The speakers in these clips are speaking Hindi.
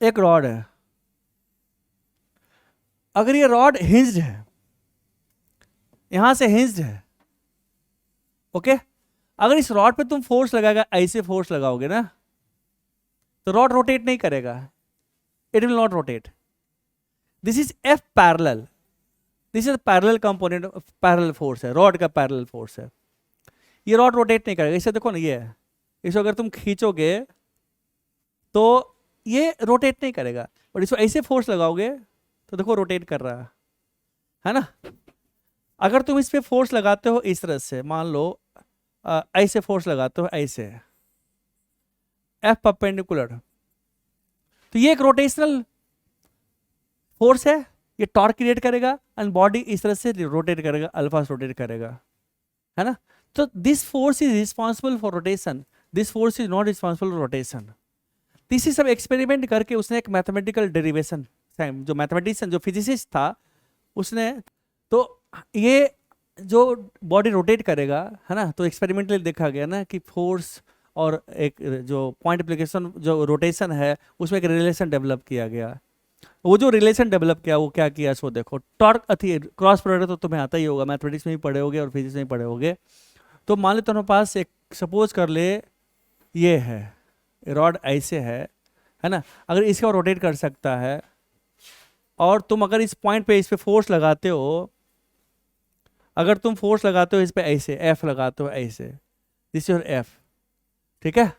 एक रॉड है, अगर ये रॉड हिंज्ड है, यहां से हिंज्ड है, ओके, अगर इस रॉड पे तुम फोर्स लगाएगा, ऐसे फोर्स लगाओगे ना, तो रॉड रोटेट नहीं करेगा, it will not rotate. This is F parallel, this is parallel component, parallel force है, रॉड का पैरेलल फोर्स है। ये रॉड रोटेट नहीं करेगा, इसे देखो ना, ये है, इसको अगर तुम खींचोगे तो ये रोटेट नहीं करेगा, और इसको ऐसे फोर्स लगाओगे तो देखो रोटेट कर रहा है ना। अगर तुम इस पे फोर्स लगाते हो इस तरह से, मान लो ऐसे फोर्स लगाते हो, ऐसे एफ परपेंडिकुलर, तो ये एक रोटेशनल फोर्स है, ये टॉर्क क्रिएट करेगा एंड बॉडी इस तरह से रोटेट करेगा, अल्फा रोटेट करेगा, है ना। तो this force is responsible for rotation, this force is not responsible for rotation. इसी सब एक्सपेरिमेंट करके उसने एक मैथमेटिकल डेरिवेशन, जो मैथमेटिशियन, जो फिजिसिस्ट था, उसने, तो ये जो बॉडी रोटेट करेगा, है ना, तो एक्सपेरिमेंटली देखा गया ना कि फोर्स और एक जो पॉइंट एप्लीकेशन, जो रोटेशन है, उसमें एक रिलेशन डेवलप किया गया। वो जो रिलेशन डेवलप किया, वो क्या किया, सो देखो, टॉर्क अथी क्रॉस प्रोडक्ट तो तुम्हें आता ही होगा, मैथमेटिक्स में भी पढ़े होगे और फिजिक्स में भी पढ़े होगे। तो मान लो तुम्हारे पास एक, सपोज कर ले ये है रॉड, ऐसे है ना, अगर इसका रोटेट कर सकता है, और तुम अगर इस पॉइंट पे, इस पे फोर्स लगाते हो, अगर तुम फोर्स लगाते हो इस पे ऐसे, एफ लगाते हो ऐसे, दिस योर एफ, ठीक है,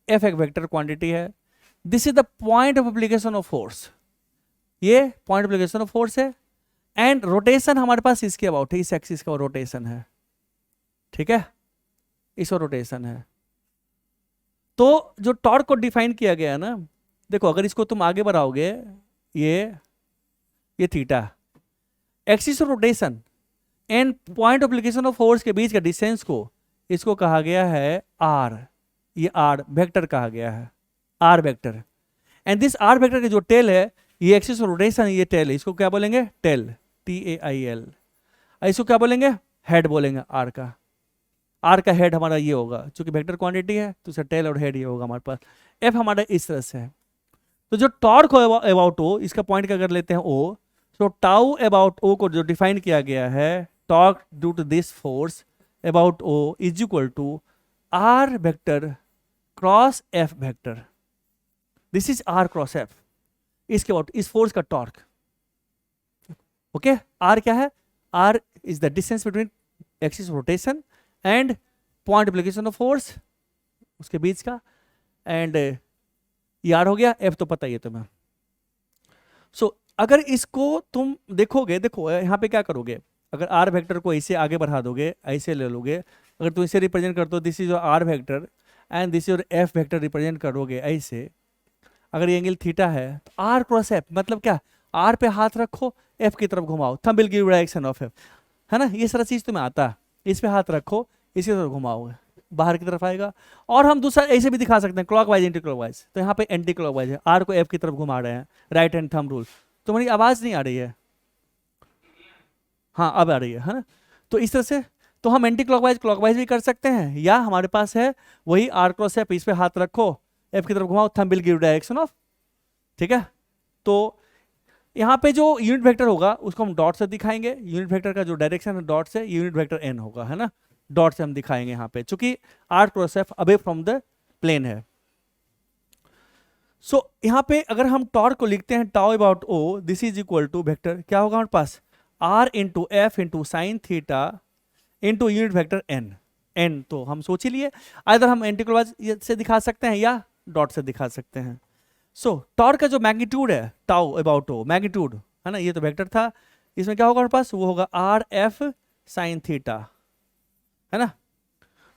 एफ एक वेक्टर क्वांटिटी है, this is the point of application of force, ये पॉइंट एप्लीकेशन ऑफ फोर्स है, एंड रोटेशन हमारे पास इसके अबाउट है, इस एक्सिस का रोटेशन है, ठीक है, इस रोटेशन है। तो जो टॉर्क को डिफाइन किया गया है ना, देखो अगर इसको तुम आगे बढ़ाओगे, ये theta, axis of rotation and point of application of force के बीच का डिस्टेंस को, इसको कहा गया है आर, ये आर वेक्टर कहा गया है, R vector. And this R vector के जो टेल है, ये एक्सिस ऑफ रोटेशन, ये टेल है, इसको क्या बोलेंगे, टेल, TAIL। इसको क्या बोलेंगे, हेड बोलेंगे, आर का, आर का हेड हमारा ये होगा, क्योंकि वेक्टर क्वांटिटी है तो उसका टेल और हेड ये होगा हमारे पास। एफ हमारा इस तरह से है। तो जो टॉर्क हो अबाउट ओ, इसका पॉइंट का अगर लेते हैं ओ, तो टाउ अबाउट ओ को जो डिफाइन किया गया है, torque due to this force about O is equal to R vector cross F vector, this is R cross F, इसके अबाउट इस फोर्स का टॉर्क, ओके। आर क्या है, R is the distance between axis rotation and point application of force, उसके बीच का, एंड ये आर हो गया, एफ तो पता ही है तुम्हें। सो अगर इसको तुम देखोगे, देखो यहाँ पे क्या करोगे, अगर आर वेक्टर को ऐसे आगे बढ़ा दोगे, ऐसे ले लोगे, अगर तुम इसे रिप्रेजेंट कर दो, this is your R vector and this your F vector, represent करोगे ऐसे, अगर ये एंगल थीटा है, तो आर क्रॉस एफ मतलब क्या, आर पे हाथ रखो, एफ की तरफ घुमाओ, thumb will give direction of F, है ना, ये सारा चीज तुम्हें आता है, इस पे हाथ रखो, इसी तरफ घुमाओगे, बाहर की तरफ आएगा। और हम दूसरा ऐसे भी दिखा सकते हैं, क्लॉकवाइज एंटी क्लॉकवाइज, तो यहाँ पे एंटी क्लॉकवाइज है, आर को एफ की तरफ घुमा रहे हैं, राइट हैंड थंब रूल। तुम्हारी आवाज नहीं आ रही है, हाँ अब आ रही है ना। तो इस तरह से तो हम एंटी क्लॉकवाइज क्लॉकवाइज भी कर सकते हैं, या हमारे पास है वही आर क्रॉस एफ, इस पे हाथ रखो, एफ की तरफ घुमाओ, thumb will give direction of, ठीक है। तो यहाँ पे जो यूनिट वेक्टर होगा उसको हम डॉट से दिखाएंगे, यूनिट वेक्टर का जो डायरेक्शन है डॉट से, यूनिट वेक्टर एन होगा, है ना, डॉट से हम दिखाएंगे यहाँ पे, चूंकि R cross F away from the plane है। सो यहाँ पे अगर हम टॉर्क को लिखते हैं tau about O, this is equal to vector क्या होगा हमारे पास, R into F into sine theta into unit vector N, N तो हम सोच ही लिए, इधर हम एंटी क्लॉकवाइज से दिखा सकते हैं या डॉट से दिखा सकते हैं। सो टॉर्क का जो मैग्नीट्यूड है, टाउ अबाउट ओ मैग्नीट्यूड, है ना, ये तो वेक्टर था, इसमें क्या होगा हमारे पास, वो होगा आर एफ साइन थीटा, है ना।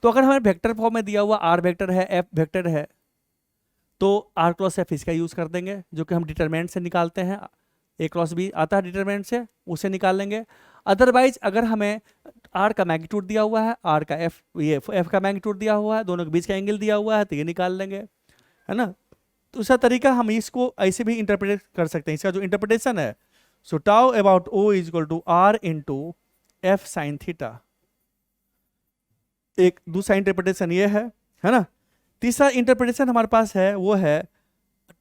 तो अगर हमें वेक्टर फॉर्म में दिया हुआ आर वेक्टर है, एफ वेक्टर है, तो आर क्रॉस एफ इसका यूज कर देंगे, जो कि हम डिटरमिनेंट से निकालते हैं, ए क्रॉस बी आता है डिटरमिनेंट से, उसे निकाल लेंगे। अदरवाइज अगर हमें आर का मैग्नीट्यूड दिया हुआ है, आर का एफ, ये एफ का मैग्नीट्यूड दिया हुआ है, दोनों के बीच का एंगल दिया हुआ है, तो ये निकाल लेंगे, है ना। दूसरा तरीका हम इसको ऐसे भी इंटरप्रेट कर सकते हैं, इसका जो इंटरप्रिटेशन है, so tau about O is equal to R into F sine theta, एक दूसरा इंटरप्रिटेशन ये है ना। तीसरा इंटरप्रिटेशन हमारे पास है वो है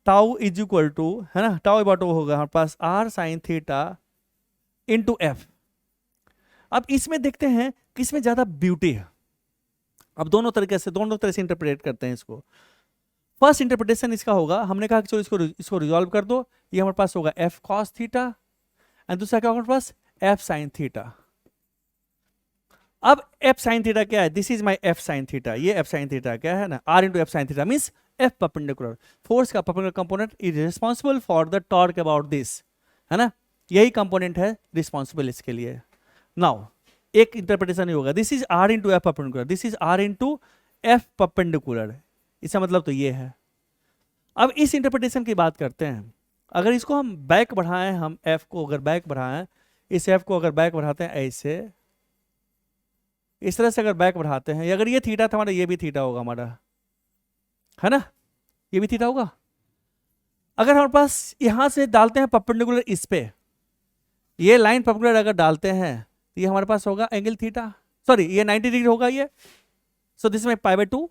टाउ इज इक्वल टू, है ना, टाउ अबाउट ओ होगा हमारे पास R sine theta into F. अब इसमें देखते हैं कि इसमें ज्यादा ब्यूटी है। अब दोनों तरह से इंटरप्रेट करते हैं इसको। फर्स्ट इंटरप्रिटेशन इसका होगा, हमने कहा कि चलो इसको रिजॉल्व कर दो, ये हमारे पास होगा एफ कॉस थीटा, एंड दूसरा क्या होगा हमारे पास एफ साइन थीटा। अब एफ साइन थीटा क्या है, this is my F sine theta, ये एफ साइन थीटा क्या है ना, R into F sine theta means F perpendicular, force का perpendicular component is responsible for the torque about this, है ना, यही कंपोनेंट है रिस्पॉन्सिबल इसके लिए। नाउ एक इंटरप्रिटेशन ही होगा, this is R into F perpendicular, this is R into F perpendicular, इसका मतलब तो ये है। अब इस इंटरप्रिटेशन की बात करते हैं, अगर इसको हम बैक बढ़ाएं, हम एफ को अगर बैक बढ़ाएं, इस एफ को अगर बैक बढ़ाते हैं ऐसे, इस तरह से अगर बैक बढ़ाते हैं, अगर ये थीटा था हमारा, ये भी थीटा होगा हमारा, है ना, ये भी थीटा होगा। अगर हमारे पास यहां से डालते हैं परपेंडिकुलर इस पे, ये लाइन परपेंडिकुलर अगर डालते हैं तो ये हमारे पास होगा एंगल थीटा, सॉरी ये 90 डिग्री होगा ये, सो दिस में π/2।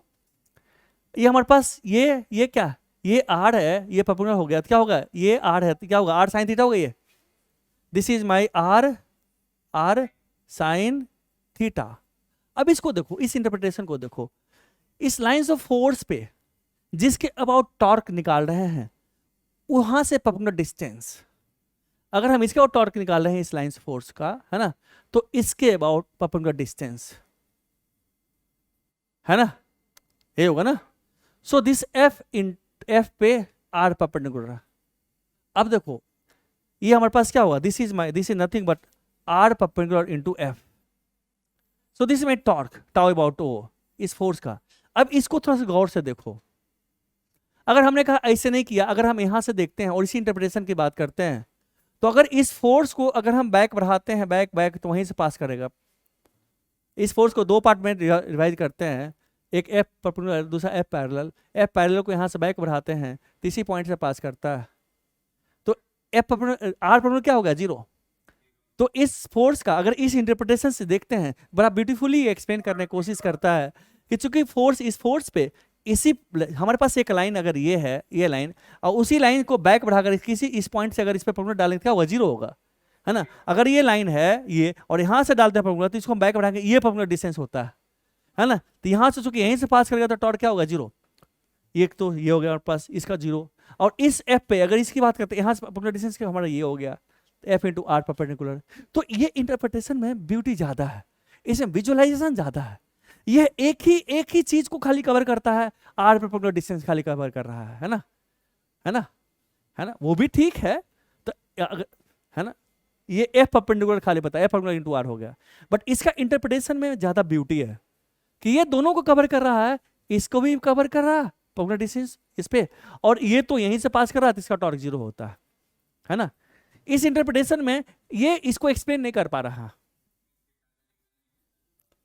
ये हमारे पास ये क्या, ये आर है, ये परपेंडिकुलर हो गया तो क्या होगा, ये आर है तो क्या होगा आर साइन थीटा होगा ये, this is my R sine theta. अब इसको देखो, इस इंटरप्रिटेशन को देखो, इस लाइंस ऑफ फोर्स पे जिसके अबाउट टॉर्क निकाल रहे हैं वहां से परपेंडिकुलर डिस्टेंस, अगर हम इसके अबाउट टॉर्क निकाल रहे हैं इस लाइंस ऑफ फोर्स का, है ना, तो इसके अबाउट परपेंडिकुलर डिस्टेंस, है ना, ये होगा ना। So this F in F पे आर परपेंडिकुलर। अब देखो ये हमारे पास क्या होगा, this is nothing but R perpendicular into F, so this my torque tau about O इस फोर्स का। अब इसको थोड़ा सा गौर से देखो, अगर हमने कहा ऐसे नहीं किया, अगर हम यहां से देखते हैं और इसी इंटरप्रिटेशन की बात करते हैं, तो अगर इस फोर्स को अगर हम बैक बढ़ाते हैं, बैक तो वहीं से पास करेगा। इस फोर्स को दो पार्ट में रिवाइज करते हैं, एक एफ परपेंडिकुलर, दूसरा एफ पैरेलल। एफ पैरेलल को यहाँ से बैक बढ़ाते हैं तो इसी पॉइंट से पास करता है, तो एफ परपेंडिकुलर आर परपेंडिकुलर क्या होगा 0। तो इस फोर्स का अगर इस इंटरप्रिटेशन से देखते हैं, बड़ा ब्यूटीफुली एक्सप्लेन करने की कोशिश करता है कि चूंकि फोर्स इस फोर्स पे इसी, हमारे पास एक लाइन अगर ये है, ये लाइन, और उसी लाइन को बैक बढ़ाकर किसी इस पॉइंट से अगर इस पर परपेंडिकुलर डालेंगे क्या होगा 0 होगा, है ना। अगर ये लाइन है ये और यहाँ से डालते हैं परपेंडिकुलर, तो इसको हम बैक बढ़ाएंगे, ये परपेंडिकुलर डिस्टेंस होता है ना। तो यहाँ से चूंकि यहीं से पास करेगा तो टॉर्क क्या होगा 0। एक तो ये हो गया हमारे पास इसका 0, और इस एफ पे अगर इसकी बात करते हैं, यहाँ से परपेंडिकुलर डिस्टेंस हमारा ये हो गया एफ इंटू आर परपेंडिकुलर। तो ये इंटरप्रिटेशन में ब्यूटी ज्यादा है, इसमें विजुअलाइजेशन ज्यादा है। यह एक ही चीज को खाली कवर करता है, आर परपेंडिकुलर डिस्टेंस खाली कवर कर रहा है ना, है ना, है ना, वो भी ठीक है। तो अगर, है ना, ये एफ परपेंडिकुलर खाली पता है, एफ परपेंडिकुलर इंटू आर हो गया, बट इसका इंटरप्रिटेशन में ज्यादा ब्यूटी है कि ये दोनों को कवर कर रहा है, इसको भी कवर कर रहा है परपेंडिकुलर डिस्टेंस इस पे, और ये तो यहीं से पास कर रहा है तो इसका टॉर्क 0 होता है ना। इस इंटरप्रिटेशन में ये इसको एक्सप्लेन नहीं कर पा रहा,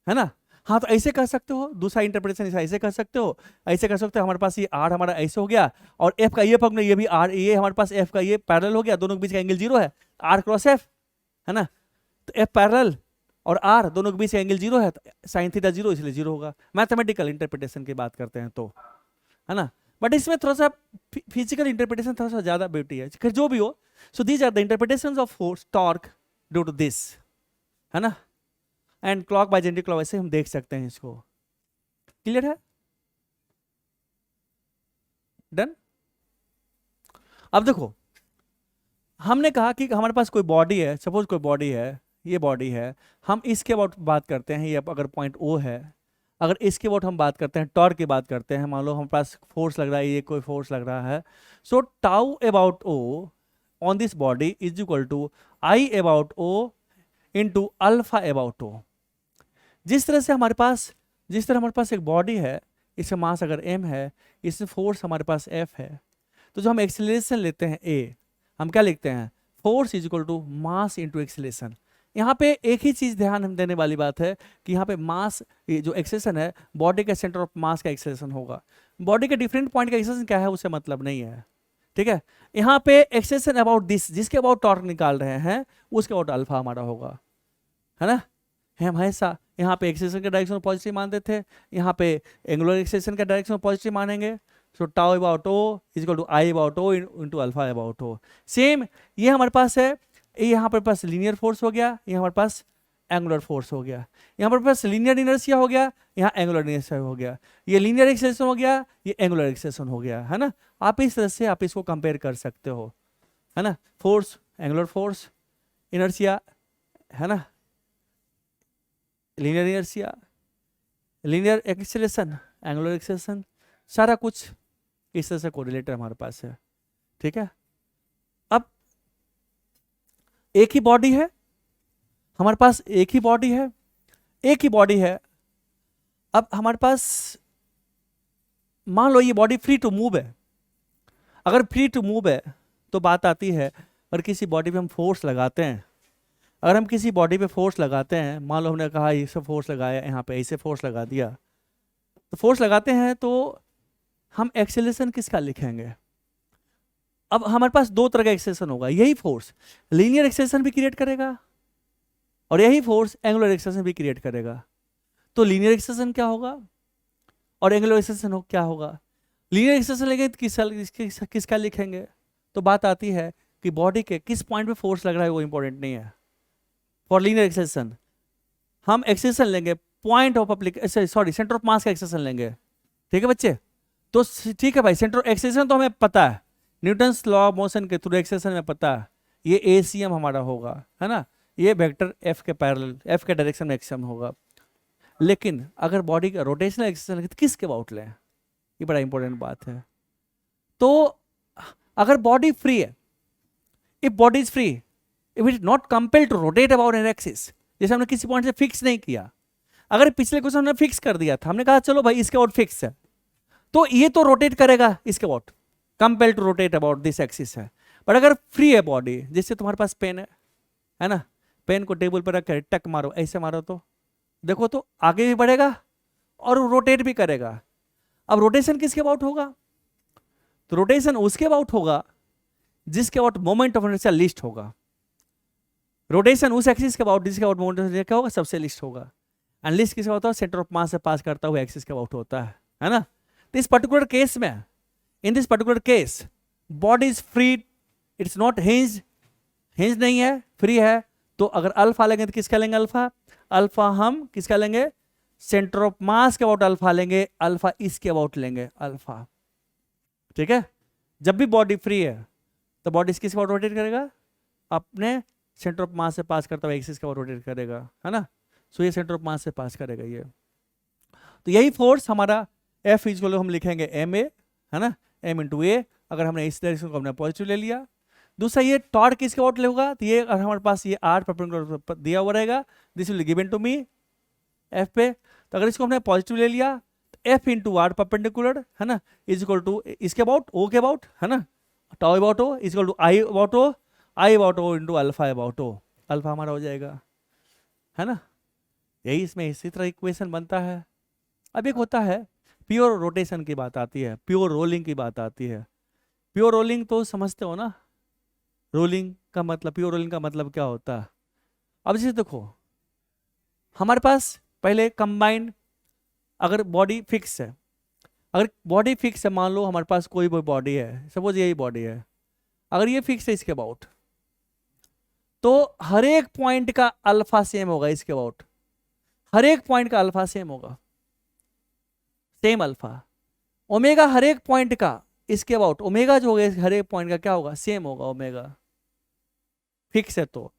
है ना। हाँ तो ऐसे कर सकते हो, दूसरा इंटरप्रिटेशन ऐसे कर सकते हो, ऐसे कर सकते हो, हमारे पास ये आर हमारा ऐसे हो गया, और एफ का ये पग में ये भी आर, ये हमारे पास एफ का ये पैरेलल हो गया, दोनों के बीच का एंगल 0 है, आर क्रॉस एफ, है ना। तो एफ पैरेलल और आर दोनों के बीच का एंगल 0 है, साइन थीटा 0 इसलिए 0 होगा। मैथमेटिकल इंटरप्रिटेशन की बात करते हैं तो, है ना, बट इसमें थोड़ा सा फिजिकल इंटरप्रिटेशन थोड़ा सा ज्यादा ब्यूटी है, फिर जो भी हो। So these are the interpretations of force torque due to this, है ना, and clock by anti clock ऐसे हम देख सकते हैं इसको। क्लियर है, डन। अब देखो हमने कहा कि हमारे पास कोई बॉडी है, सपोज कोई बॉडी है, ये बॉडी है, हम इसके अबाउट बात करते हैं, ये अगर पॉइंट O है, अगर इसके अबाउट हम बात करते हैं, टॉर्क की बात करते हैं, मान लो हमारे पास फोर्स लग रहा है, ये कोई फोर्स लग रहा है, so tau about O on this body is equal to I about O into alpha about O। जिस तरह हमारे पास एक बॉडी है, इसका मास अगर m है, इसमें फोर्स हमारे पास f है, तो जो हम एक्सेलरेशन लेते हैं a, हम क्या लिखते हैं, force is equal to mass into acceleration. यहाँ पे एक ही चीज ध्यान हम देने वाली बात है कि यहाँ पे मास, ये जो एक्सेलरेशन है बॉडी के सेंटर ऑफ मास का एक्सेलरेशन होगा, बॉडी के डिफरेंट पॉइंट का एक्सेलरेशन क्या है उससे मतलब नहीं है, ठीक है। यहाँ पे एक्सेलरेशन अबाउट दिस, जिसके अबाउट टॉर्क निकाल रहे हैं उसके अबाउट अल्फा हमारा होगा, है ना। हम हमेशा यहाँ पे एक्सेलरेशन के डायरेक्शन में पॉजिटिव मानते थे, यहाँ पे एंगुलर एक्सेलरेशन का डायरेक्शन में पॉजिटिव मानेंगे, so tau about O is equal to I about O into alpha about O. Same ये हमारे पास है, ये यहाँ पर पास लीनियर फोर्स हो गया, ये हमारे पास एंगुलर फोर्स हो गया, यहाँ पर पास लीनियर इनर्शिया हो गया, यहाँ एंगुलर इनर्शिया हो गया, ये लीनियर एक्सेलेरेशन हो गया, ये एंगुलर एक्सेलेरेशन हो गया, है ना। आप इस तरह से आप इसको कंपेयर कर सकते हो, है ना। फोर्स, एंगुलर फोर्स, इनर्शिया, है ना, linear inertia, linear acceleration, angular acceleration, सारा कुछ इस तरह से कोरिलेटर हमारे पास है, ठीक है। अब एक ही बॉडी है हमारे पास, एक ही बॉडी है, एक ही बॉडी है। अब हमारे पास मान लो ये बॉडी फ्री टू मूव है। अगर फ्री टू मूव है तो बात आती है, अगर किसी बॉडी पे हम फोर्स लगाते हैं, अगर हम किसी बॉडी पे फोर्स लगाते हैं, मान लो हमने कहा इसे फोर्स लगाया, यहाँ पे ऐसे फोर्स लगा दिया, तो फोर्स लगाते हैं तो हम एक्सेलरेशन किसका लिखेंगे। अब हमारे पास दो तरह का एक्सेलरेशन होगा, यही फोर्स लीनियर एक्सेलरेशन भी क्रिएट करेगा और यही फोर्स एंगुलर एक्सेलरेशन भी क्रिएट करेगा। तो लीनियर एक्सेलरेशन क्या होगा और एंगुलर एक्सेलरेशन क्या होगा। लीनियर एक्सेलरेशन लेंगे तो किसका लिखेंगे। तो बात आती है कि बॉडी के किस पॉइंट पे फोर्स लग रहा है वो इंपॉर्टेंट नहीं है। फॉर लीनियर एक्सेलरेशन हम एक्सेलरेशन लेंगे point of application, sorry centre of मास का एक्सेलरेशन लेंगे, ठीक है बच्चे। तो ठीक है भाई, सेंटर ऑफ एक्सेलरेशन तो हमें पता है, न्यूटन्स लॉ ऑफ मोशन के थ्रू एक्सेलरेशन में पता है, ये ACM हमारा होगा, है ना। ये वेक्टर F के पैरेलल, F के डायरेक्शन में एक्सेलरेशन होगा। लेकिन अगर बॉडी का रोटेशनल एक्सेलरेशन तो किसके अबाउट लें, ये बड़ा इंपॉर्टेंट बात है। तो अगर बॉडी फ्री है, if body is free, if it not compelled to rotate about an axis, जैसे हमने किसी पॉइंट से फिक्स नहीं किया, अगर पिछले क्वेश्चन हमने फिक्स कर दिया था, हमने कहा चलो भाई इसके अबाउट फिक्स है, तो ये तो रोटेट करेगा इसके about, compelled to rotate about this axis है। बट अगर फ्री है बॉडी, जैसे तुम्हारे पास पेन है ना, पेन को टेबल पर रख कर टक मारो, ऐसे मारो तो देखो तो आगे भी बढ़ेगा और रोटेट भी करेगा। अब रोटेशन किसके अबाउट होगा, तो रोटेशन उसके अबाउट होगा जिसके about moment of inertia list होगा। रोटेशन उस एक्सिस के अबाउट जिसके अबाउट मोमेंट ऑफ इनर्शिया क्या होगा, सबसे लिस्ट होगा। एंड लिस्ट किसका होता है, सेंटर ऑफ मास से पास करता हुआ एक्सिस के अबाउट होता है ना। तो इस पर्टिकुलर केस में, in this particular case body is free, it's not hinge, hinge नहीं है, फ्री है। तो अगर अल्फा लेंगे तो किसका लेंगे, अल्फा, अल्फा हम किसका लेंगे, सेंटर ऑफ मास के अबाउट अल्फा लेंगे, अल्फा इसके अबाउट लेंगे अल्फा, ठीक है। जब भी बॉडी फ्री है तो बॉडी किसके अबाउट रोटेट करेगा, अपने सेंटर ऑफ मास से पास करता हुआ एक्सिस के अबाउट रोटेट करेगा, है ना। सो ये सेंटर ऑफ मास से पास करेगा ये। तो यही फोर्स हमारा F इक्वल हम लिखेंगे ma, है ना, m इंटू ए। अगर हमने इस डायरेक्शन को हमने पॉजिटिव ले लिया। दूसरा ये टॉर्क किसके अबाउट लेगा, तो ये अगर हमारे पास ये r परपेंडिकुलर दिया हुआ रहेगा, this will given to me F पे। तो अगर इसको हमने पॉजिटिव ले लिया तो F इंटू आर परपेंडिकुलर, है ना, इज इक्वल टू इसके अबाउट O के अबाउट, है ना, tau about O is equal to I about O, I about O into alpha about O, alpha हमारा हो जाएगा, है ना। यही इसमें इसी तरह इक्वेशन बनता है। अब एक होता है प्योर रोटेशन की बात आती है, प्योर रोलिंग की बात आती है। प्योर रोलिंग तो समझते हो ना, रोलिंग का मतलब, प्योर रोलिंग का मतलब क्या होता है। अब जैसे देखो हमारे पास पहले कंबाइंड, अगर बॉडी फिक्स है, अगर बॉडी फिक्स है, मान लो हमारे पास कोई भी बॉडी है, सपोज यही बॉडी है, अगर ये फिक्स है इसके अबाउट, तो हर एक पॉइंट का अल्फा सेम होगा इसके अबाउट, हर एक पॉइंट का अल्फा सेम होगा, सेम अल्फा। ओमेगा हर एक पॉइंट का इसके अबाउट, ओमेगा जो होगा हर एक पॉइंट का क्या होगा, सेम होगा ओमेगा, फिक्स है तो।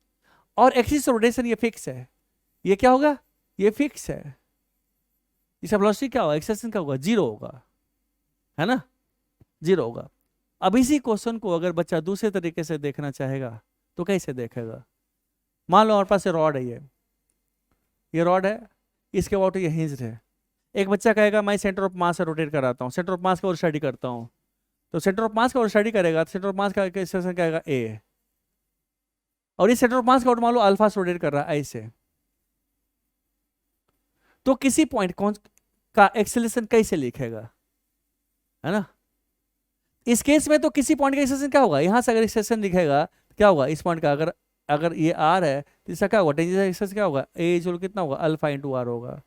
और एक्सिस रोटेशन ये फिक्स है, ये क्या होगा, ये फिक्स है। इसका वेलोसिटी क्या होगा, एक्सेलरेशन क्या होगा, जीरो होगा, है ना, जीरो होगा। अब इसी क्वेश्चन को अगर बच्चा दूसरे तरीके से देखना चाहेगा तो कैसे देखेगा। मान लो हमारे पास रॉड है, ये रॉड है, इसके अबाउट ये हिंज्ड है। एक बच्चा कहेगा मैं सेंटर ऑफ मास से रोटेट कराता हूँ, सेंटर ऑफ मास का और स्टडी करता हूँ, तो सेंटर ऑफ मास का और स्टडी करेगा तो सेंटर ऑफ मास का एक्सेलरेशन क्या आएगा, ए, और इस सेंटर ऑफ मास का और मान लो अल्फा से रोटेट कर रहा है ऐसे, तो किसी पॉइंट कौन का एक्सेलरेशन कैसे लिखेगा, है ना। इस केस में तो किसी पॉइंट का एक्सेलरेशन क्या होगा, यहां से अगर एक्सेलरेशन लिखेगा क्या होगा, इस पॉइंट का अगर अगर ये आर है तो इसका क्या होगा, टेंजेंशियल एक्सेलरेशन क्या होगा, ए जो कितना होगा, अल्फा इंटू आर होगा,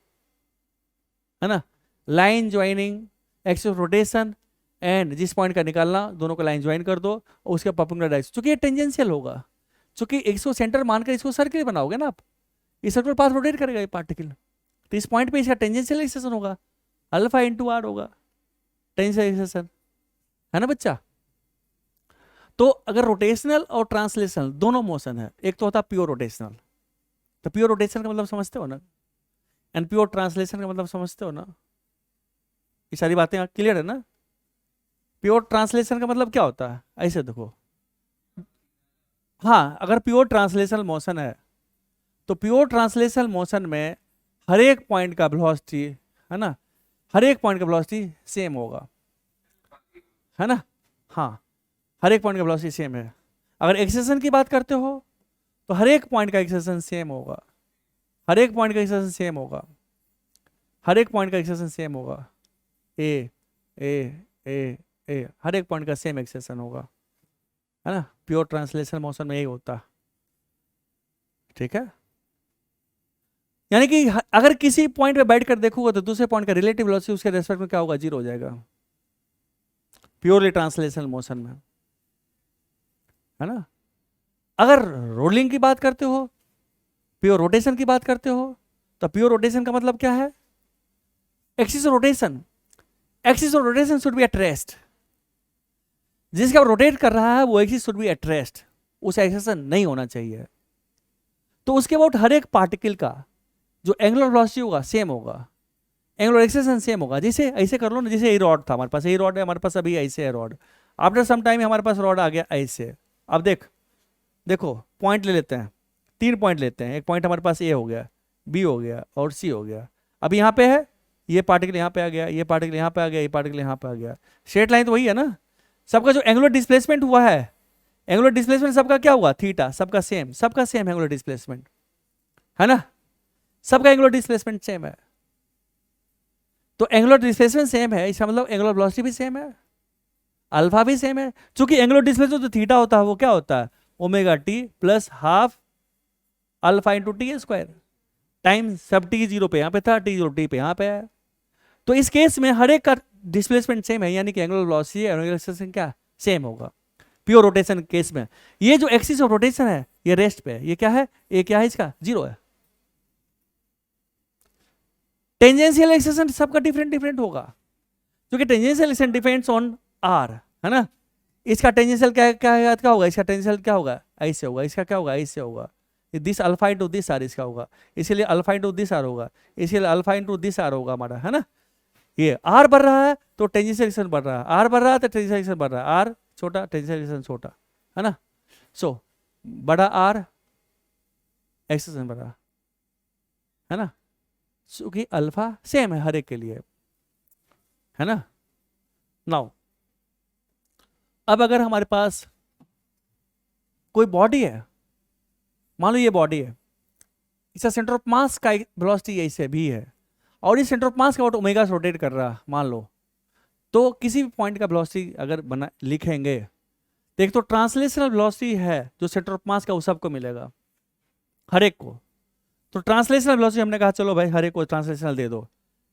है ना। Line joining, axis of rotation, and जिस पॉइंट का निकालना, दोनों को लाइन ज्वाइन कर दो और उसके परपेंडिकुलर डायरेक्शन, चूंकि ये टेंजेंशियल होगा, चूंकि इसको सेंटर मानकर इसको सर्किल बनाओगे ना आप, इस सर्कुलर पाथ रोटेट करेगा ये पार्टिकल, तो इस पॉइंट पे इसका टेंजेंशियल एक्सेशन होगा, अल्फा इंटू आर होगा टेंजेंशियल एक्सेशन, है ना बच्चा। तो अगर रोटेशनल और ट्रांसलेशनल दोनों मोशन है, एक तो होता है प्योर रोटेशनल, तो प्योर रोटेशन का मतलब समझते हो ना, एंड प्योर ट्रांसलेशन का मतलब समझते हो ना, ये सारी बातें क्लियर है ना। प्योर ट्रांसलेशन का मतलब क्या होता है, ऐसे देखो, हाँ अगर प्योर ट्रांसलेशनल मोशन है तो प्योर ट्रांसलेशनल मोशन में हर एक पॉइंट का वेलोसिटी, है ना, हर एक पॉइंट का वेलोसिटी सेम होगा, है ना, हाँ हर एक पॉइंट का वेलोसिटी सेम है। अगर एक्सेशन की बात करते हो तो हर एक पॉइंट का एक्सेशन सेम होगा, हर एक पॉइंट का एक्सेशन सेम होगा, हर एक पॉइंट का एक्सेशन सेम होगा, ए ए ए ए हर एक पॉइंट का सेम एक्सेशन होगा, है ना। प्योर ट्रांसलेशनल मोशन में यही होता, ठीक है। यानी कि अगर किसी पॉइंट पे बैठ कर देखोगे तो दूसरे पॉइंट का रिलेटिव वेलोसिटी उसके रेस्पेक्ट में क्या होगा, जीरो हो जाएगा, प्योरली ट्रांसलेशनल मोशन में, है ना। अगर रोलिंग की बात करते हो, प्योर रोटेशन की बात करते हो, तो प्योर रोटेशन का मतलब क्या है, axis rotation, axis of rotation should be at rest, जिसका रोटेट कर रहा है वो axis should be at rest, उस एक्सेशन नहीं होना चाहिए। तो उसके अबाउट हर एक पार्टिकल का जो एंगुलर वेलोसिटी होगा सेम होगा, एंगुलर एक्सेशन सेम होगा। जैसे ऐसे कर लो ना, जैसे ये रॉड था हमारे पास, ये रॉड है हमारे पास, अभी ऐसे है रॉड, आफ्टर सम टाइम हमारे पास रॉड आ गया ऐसे। अब देखो पॉइंट ले लेते हैं, 3 पॉइंट लेते हैं, एक पॉइंट हमारे पास ए हो गया, बी हो गया और सी हो गया। अब यहाँ पे है, ये पार्टिकल यहाँ पे आ गया, ये पार्टिकल यहाँ पे आ गया, ये पार्टिकल यहाँ पे आ गया, स्ट्रेट लाइन तो वही है ना। सबका जो एंगुलर डिस्प्लेसमेंट हुआ है, एंगुलर डिस्प्लेसमेंट सबका क्या हुआ, थीटा, सबका सेम एंगुलर डिस्प्लेसमेंट, है ना, सबका एंगुलर डिस्प्लेसमेंट सेम है। तो एंगुलर डिस्प्लेसमेंट सेम है, इसका मतलब एंगुलर वेलोसिटी भी सेम है, अल्फा भी सेम है। चूंकि एंगुलर डिस्प्लेसमेंट जो थीटा होता है वो क्या होता है, omega T plus half alpha into T square time, सब टी जीरो पे यहाँ पे था, टी जीरो टी पे यहाँ पे है। तो इस केस में हर एक का डिस्प्लेसमेंट सेम है, यानी कि एंगुलर वेलोसिटी एंगुलर एक्सेलरेशन क्या सेम होगा प्योर रोटेशन केस में। ये जो एक्सिस ऑफ रोटेशन है ये रेस्ट पे है, ये क्या है, ये क्या है, इसका जीरो है। टेंजेंशियल एक्सेलरेशन सबका डिफरेंट होगा, क्योंकि tangential acceleration depends on R, है ना। इसका टेंजेंशियल क्या होगा, इसका टेंजेंशियल क्या होगा, ऐसे होगा, इसका क्या होगा, ऐसे होगा, this alpha into this R इसका होगा, इसीलिए अल्फा इंटू दिस आर होगा, इसीलिए अल्फा इंटू दिस आर होगा हमारा, है ना। ये आर बढ़ रहा है तो टेंजेंशियल एक्सेलरेशन बढ़ रहा है, आर बढ़ रहा है तो टेंजेंशियल एक्सेलरेशन बढ़ रहा है, आर छोटा टेंजेंशियल एक्सेलरेशन छोटा, है ना। सो बड़ा आर एक्सेलरेशन बढ़ रहा है ना, क्योंकि अल्फा सेम है हर एक के लिए, है ना। नाउ अब अगर हमारे पास कोई बॉडी है, मान लो ये बॉडी है, इसका सेंटर ऑफ मास का वेलोसिटी ऐसे भी है, और इस सेंटर ऑफ मास का आउट ओमेगा से रोटेट कर रहा है मान लो, तो किसी भी पॉइंट का वेलोसिटी अगर बना लिखेंगे तो एक तो ट्रांसलेशनल वेलोसिटी है जो सेंटर ऑफ मास का वो सबको मिलेगा, हर एक को। तो ट्रांसलेशनल वेलोसिटी हमने कहा चलो भाई हर एक को ट्रांसलेशनल दे दो,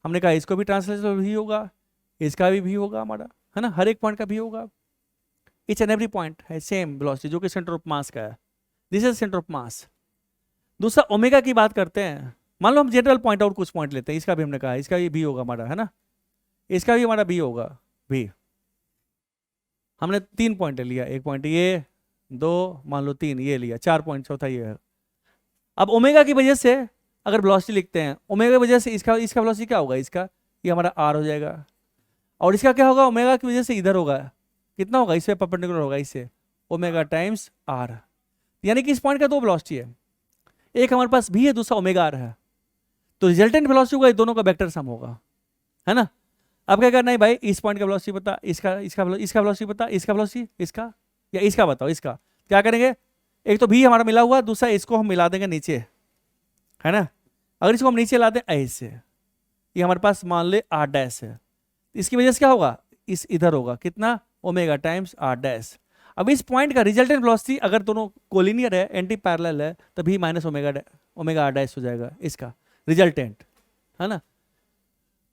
हमने कहा इसको भी ट्रांसलेशनल भी होगा, इसका भी होगा हमारा, है ना, हर एक पॉइंट का भी होगा। इच एंड एवरी पॉइंट है सेम वेलोसिटी जो कि सेंटर ऑफ मास का है, दिस इज सेंटर ऑफ मास। दूसरा ओमेगा की बात करते हैं, मान लो हम जनरल पॉइंट आउट कुछ पॉइंट लेते हैं, इसका भी हमने कहा इसका भी होगा हमारा, है ना, इसका भी हमारा भी होगा भी। हमने 3 पॉइंट लिया, एक पॉइंट ये, 2 मान लो 3 ये लिया, 4 पॉइंट, चौथा ये है। अब ओमेगा की वजह से अगर वेलोसिटी लिखते हैं, ओमेगा की वजह से इसका वेलोसिटी क्या होगा, इसका ये हमारा आर हो जाएगा, और इसका क्या होगा, ओमेगा की वजह से इधर होगा, कितना होगा, इससे परपेंडिकुलर होगा, इससे ओमेगा टाइम्स आर। यानी कि इस पॉइंट का 2 वेलोसिटी है, एक हमारे पास भी है, दूसरा ओमेगा आर है, तो रिजल्टेंट वेलोसिटी होगा, दोनों का वेक्टर सम होगा, है ना। अब क्या करना है भाई, इस पॉइंट का वेलोसिटी बता, इसका वेलोसिटी बता, इसका वेलोसिटी, इसका या इसका बताओ, इसका क्या करेंगे, एक तो भी हमारा मिला हुआ, दूसरा इसको हम मिला देंगे नीचे, है ना। अगर इसको हम नीचे ला दें ऐसे, ये हमारे पास मान ले आर डैश है, इसकी वजह से क्या होगा, इस इधर होगा कितना, ओमेगा टाइम्स आर डैश। अब इस पॉइंट का रिजल्टेंट वेलोसिटी अगर दोनों कोलिनियर है, एंटी पैरेलल है, तो भी माइनस ओमेगा आर डैश हो जाएगा इसका रिजल्टेंट, है ना।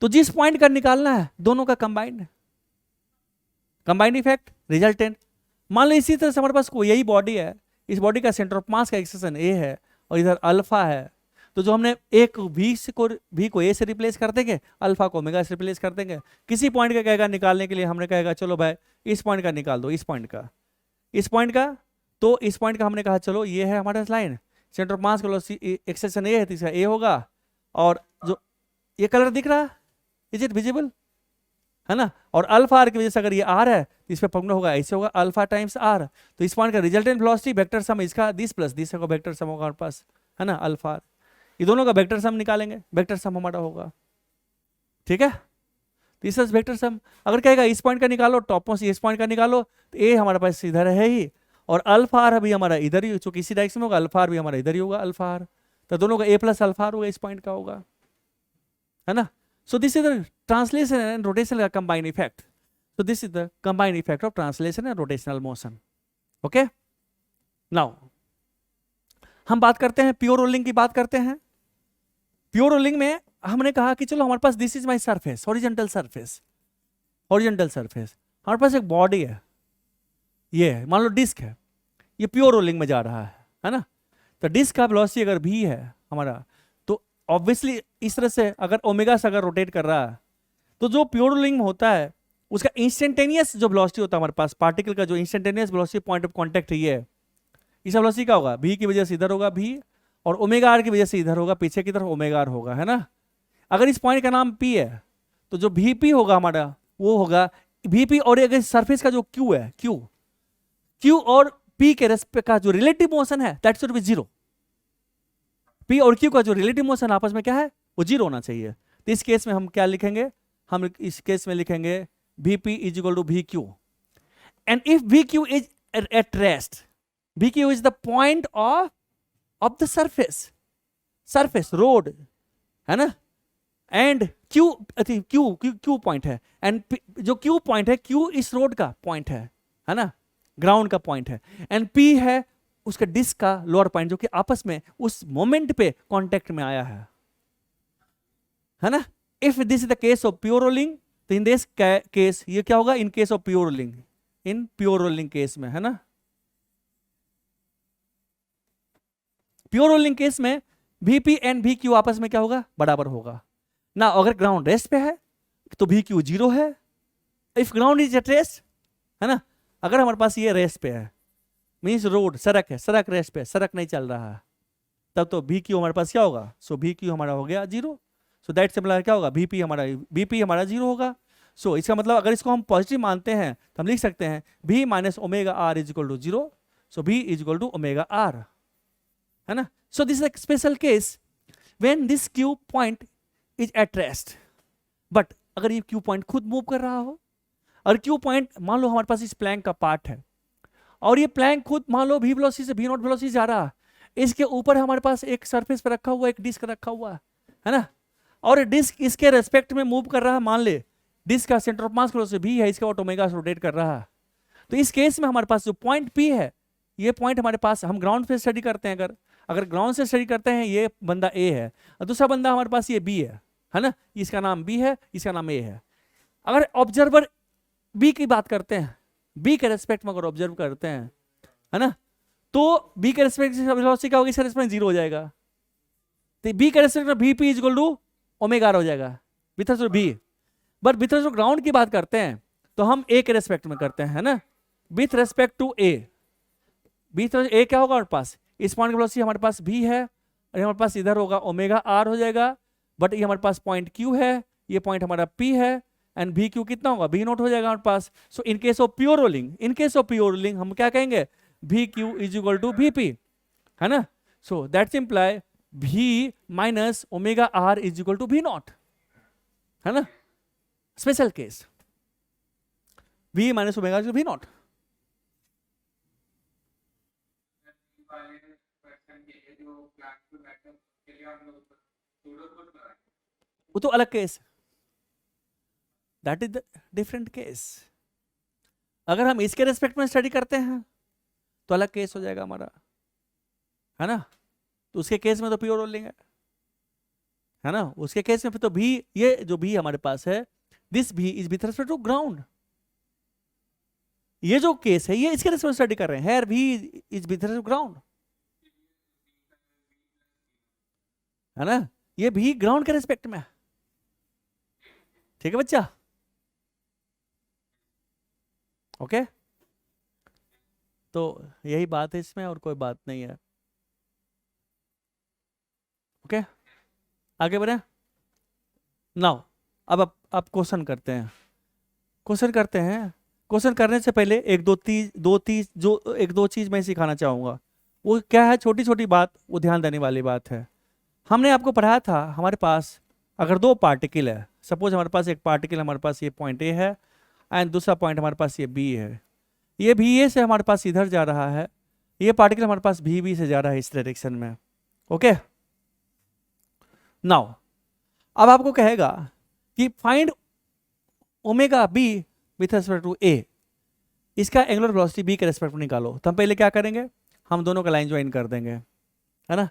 तो जिस पॉइंट का निकालना है दोनों का कंबाइंड, कंबाइंड इफेक्ट रिजल्टेंट। मान लो इसी तरह से हमारे पास कोई यही बॉडी है, इस बॉडी का सेंटर ऑफ मास का एक्सेशन ए है और इधर अल्फा है, तो जो हमने एक भी को ए से रिप्लेस कर देंगे, अल्फा को ओमेगा से रिप्लेस कर देंगे। किसी पॉइंट का कहेगा निकालने के लिए, हमने कहेगा चलो भाई इस पॉइंट का निकाल दो, इस पॉइंट का, इस पॉइंट का, तो इस पॉइंट का हमने कहा चलो ये है हमारा लाइन, सेंटर ऑफ मास का एक्सेशन ए है तो इसका ए होगा, और जो ये कलर दिख रहा, इज इट विजिबल, है ना, और अल्फा आर की वजह से अगर ये आर है तो इस पे फॉर्मूला होगा ऐसे होगा अल्फा टाइम्स आर, तो इस पॉइंट का रिजल्टेंट वेलोसिटी वेक्टर सम इसका दिस प्लस दिस का वेक्टर सम होगा हमारे पास, है ना, अल्फा आर, ये दोनों का वेक्टर सम निकालेंगे, वेक्टर सम हमारा होगा, ठीक है। This is vector sum. अगर कहेगा इस पॉइंट का निकालो, टॉप से इस पॉइंट का निकालो, तो ए हमारे पास इधर है ही, और अल्फा आर भी हमारा इधर ही, चूंकि इसी डायरेक्शन में होगा, अल्फा आर भी हमारा इधर ही होगा, अल्फा आर, तो दोनों का ए प्लस अल्फा आर होगा, इस पॉइंट का होगा, है ना। So this is the translation and rotational combined effect. So this is the combined effect of translation and rotational motion. Okay? Now हम बात करते हैं प्योर रोलिंग की, बात करते हैं। प्योर रोलिंग में हमने कहा कि चलो हमारे पास this is my surface, horizontal surface, horizontal surface, हमारे पास एक बॉडी है, ये है मान लो डिस्क है, ये प्योर रोलिंग में जा रहा है ना, तो डिस्क का वेलोसिटी अगर भी है हमारा, ऑब्वियसली इस तरह से अगर ओमेगा से अगर रोटेट कर रहा है, तो जो प्योर रोलिंग में होता है उसका इंस्टेंटेनियस जो वेलोसिटी होता है हमारे पास, पार्टिकल का जो instantaneous velocity point of contact है, इसका वेलोसिटी क्या होगा, भी की वजह से इधर होगा भी, और ओमेगा आर की वजह से इधर होगा, पीछे की तरफ ओमेगा आर होगा, है ना। अगर इस पॉइंट का नाम पी है, तो जो भी पी होगा हमारा वो होगा भी पी, और अगर सरफेस का जो क्यू है, क्यू और पी के रेस्पेक्ट का जो रिलेटिव मोशन है that should be zero. P और क्यू का जो रिलेटिव मोशन आपस में क्या है, वो जीरो होना चाहिए। तो इस केस में हम क्या लिखेंगे, हम इस केस में लिखेंगे V P is equal to V Q, and if V Q is at rest, V Q is the point of the surface rod, है ना, एंड क्यू पॉइंट है, एंड जो क्यू पॉइंट है, क्यू इस रोड का पॉइंट है ना, ग्राउंड का पॉइंट है, एंड पी है उसका डिस्क का लोअर पॉइंट, जो कि आपस में उस मोमेंट पे कांटेक्ट में आया है ना। If this is the case of pure rolling, तो इन दिस केस ये क्या होगा, इन case of pure rolling, in pure rolling case में, है ना, प्योर रोलिंग केस में Vp एंड Vq आपस में क्या होगा, बराबर होगा ना। अगर ग्राउंड रेस्ट पे है तो Vq जीरो है, if ground is at rest, है ना, अगर हमारे पास ये रेस्ट पे है, मीन्स रोड सड़क है, सड़क रेस्ट पे, सड़क नहीं चल रहा है, तब तो Vq हमारे पास क्या होगा, सो Vq हमारा हो गया जीरो, सो दैट सिमिलर क्या होगा, Vp हमारा जीरो होगा। सो इसका मतलब अगर इसको हम पॉजिटिव मानते हैं तो हम लिख सकते हैं V minus omega R is equal to zero, so V is equal to omega R, है ना। So this is a special case when this Q point is at rest, but अगर ये Q पॉइंट खुद मूव कर रहा हो, और Q पॉइंट मान लो हमारे पास इस प्लैंक का पार्ट है, और ये प्लैंक खुद मान लो V वेलोसिटी से V नॉट वेलोसिटी जा रहा है, इसके ऊपर हमारे पास एक सरफेस पे रखा हुआ एक डिस्क रखा हुआ है ना, और डिस्क इसके रेस्पेक्ट में मूव कर रहा है, मान ले डिस्क का सेंटर ऑफ मास से भी है, इसका ओमेगा से रोटेट कर रहा है, तो इस केस में हमारे पास जो पॉइंट P है, ये पॉइंट हमारे पास, हम ग्राउंड पे स्टडी करते हैं, अगर ग्राउंड से स्टडी करते हैं, ये बंदा A है और दूसरा बंदा हमारे पास ये B है ना, इसका नाम B है, इसका नाम A है। अगर ऑब्जर्वर B की बात करते हैं, B के रेस्पेक्ट में अगर ऑब्जर्व करते हैं, है ना, तो B के रेस्पेक्ट वेलोसिटी क्या होगी, इसका रेस्पेक्ट जीरो हो जाएगा, तो B के रेस्पेक्ट में Vp is equal to omega R हो जाएगा with respect to B। But with respect to ground की बात करते हैं तो हम A के रेस्पेक्ट में करते हैं, है ना, with respect to A, with A क्या होगा हमारे पास, इस पॉइंट की वेलोसिटी हमारे पास V है, और हमारे पास इधर होगा ओमेगा आर हो जाएगा, बट ये हमारे पास पॉइंट Q है, ये पॉइंट हमारा P है, एंड Vq कितना होगा, V नॉट हो जाएगा हमारे पास। So in case of pure rolling, हम क्या कहेंगे, Vq is equal to Vp, है ना, so that's imply V minus omega R is equal to V not, है ना, special case V minus omega is V not. वो तो अलग case, that is the different case. अगर हम इसके रेस्पेक्ट में स्टडी करते हैं तो अलग केस हो जाएगा हमारा, है ना, तो उसके केस में तो प्योर रोलिंग है ना, उसके केस में फिर तो भी ये जो भी हमारे पास है, दिस भी is with respect to ground, ये जो केस है ये इसके रिस्पेक्ट स्टडी कर रहे हैं, हेयर भी इज विथ ग्राउंड, है ना, ये भी ग्राउंड के रिस्पेक्ट में, ठीक है बच्चा, ओके। तो यही बात है इसमें और कोई बात नहीं है, ओके। आगे बढ़े नाउ, अब आप क्वेश्चन करते हैं, क्वेश्चन करते हैं। क्वेश्चन करने से पहले एक दो चीज मैं सिखाना चाहूंगा। वो क्या है, छोटी छोटी बात, वो ध्यान देने वाली बात है। हमने आपको पढ़ाया था, हमारे पास अगर दो पार्टिकल है, सपोज हमारे पास एक पार्टिकल, हमारे पास ये पॉइंट ए है एंड दूसरा पॉइंट हमारे पास ये बी है, ये भी ए से हमारे पास इधर जा रहा है, ये पार्टिकल हमारे पास भी बी से जा रहा है इस डायरेक्शन में, ओके। नाउ अब आपको कहेगा कि find omega B with respect to A, इसका एंगुलर वेलोसिटी बी के रेस्पेक्ट में निकालो। तो हम पहले क्या करेंगे, हम दोनों का लाइन ज्वाइन कर देंगे, है ना,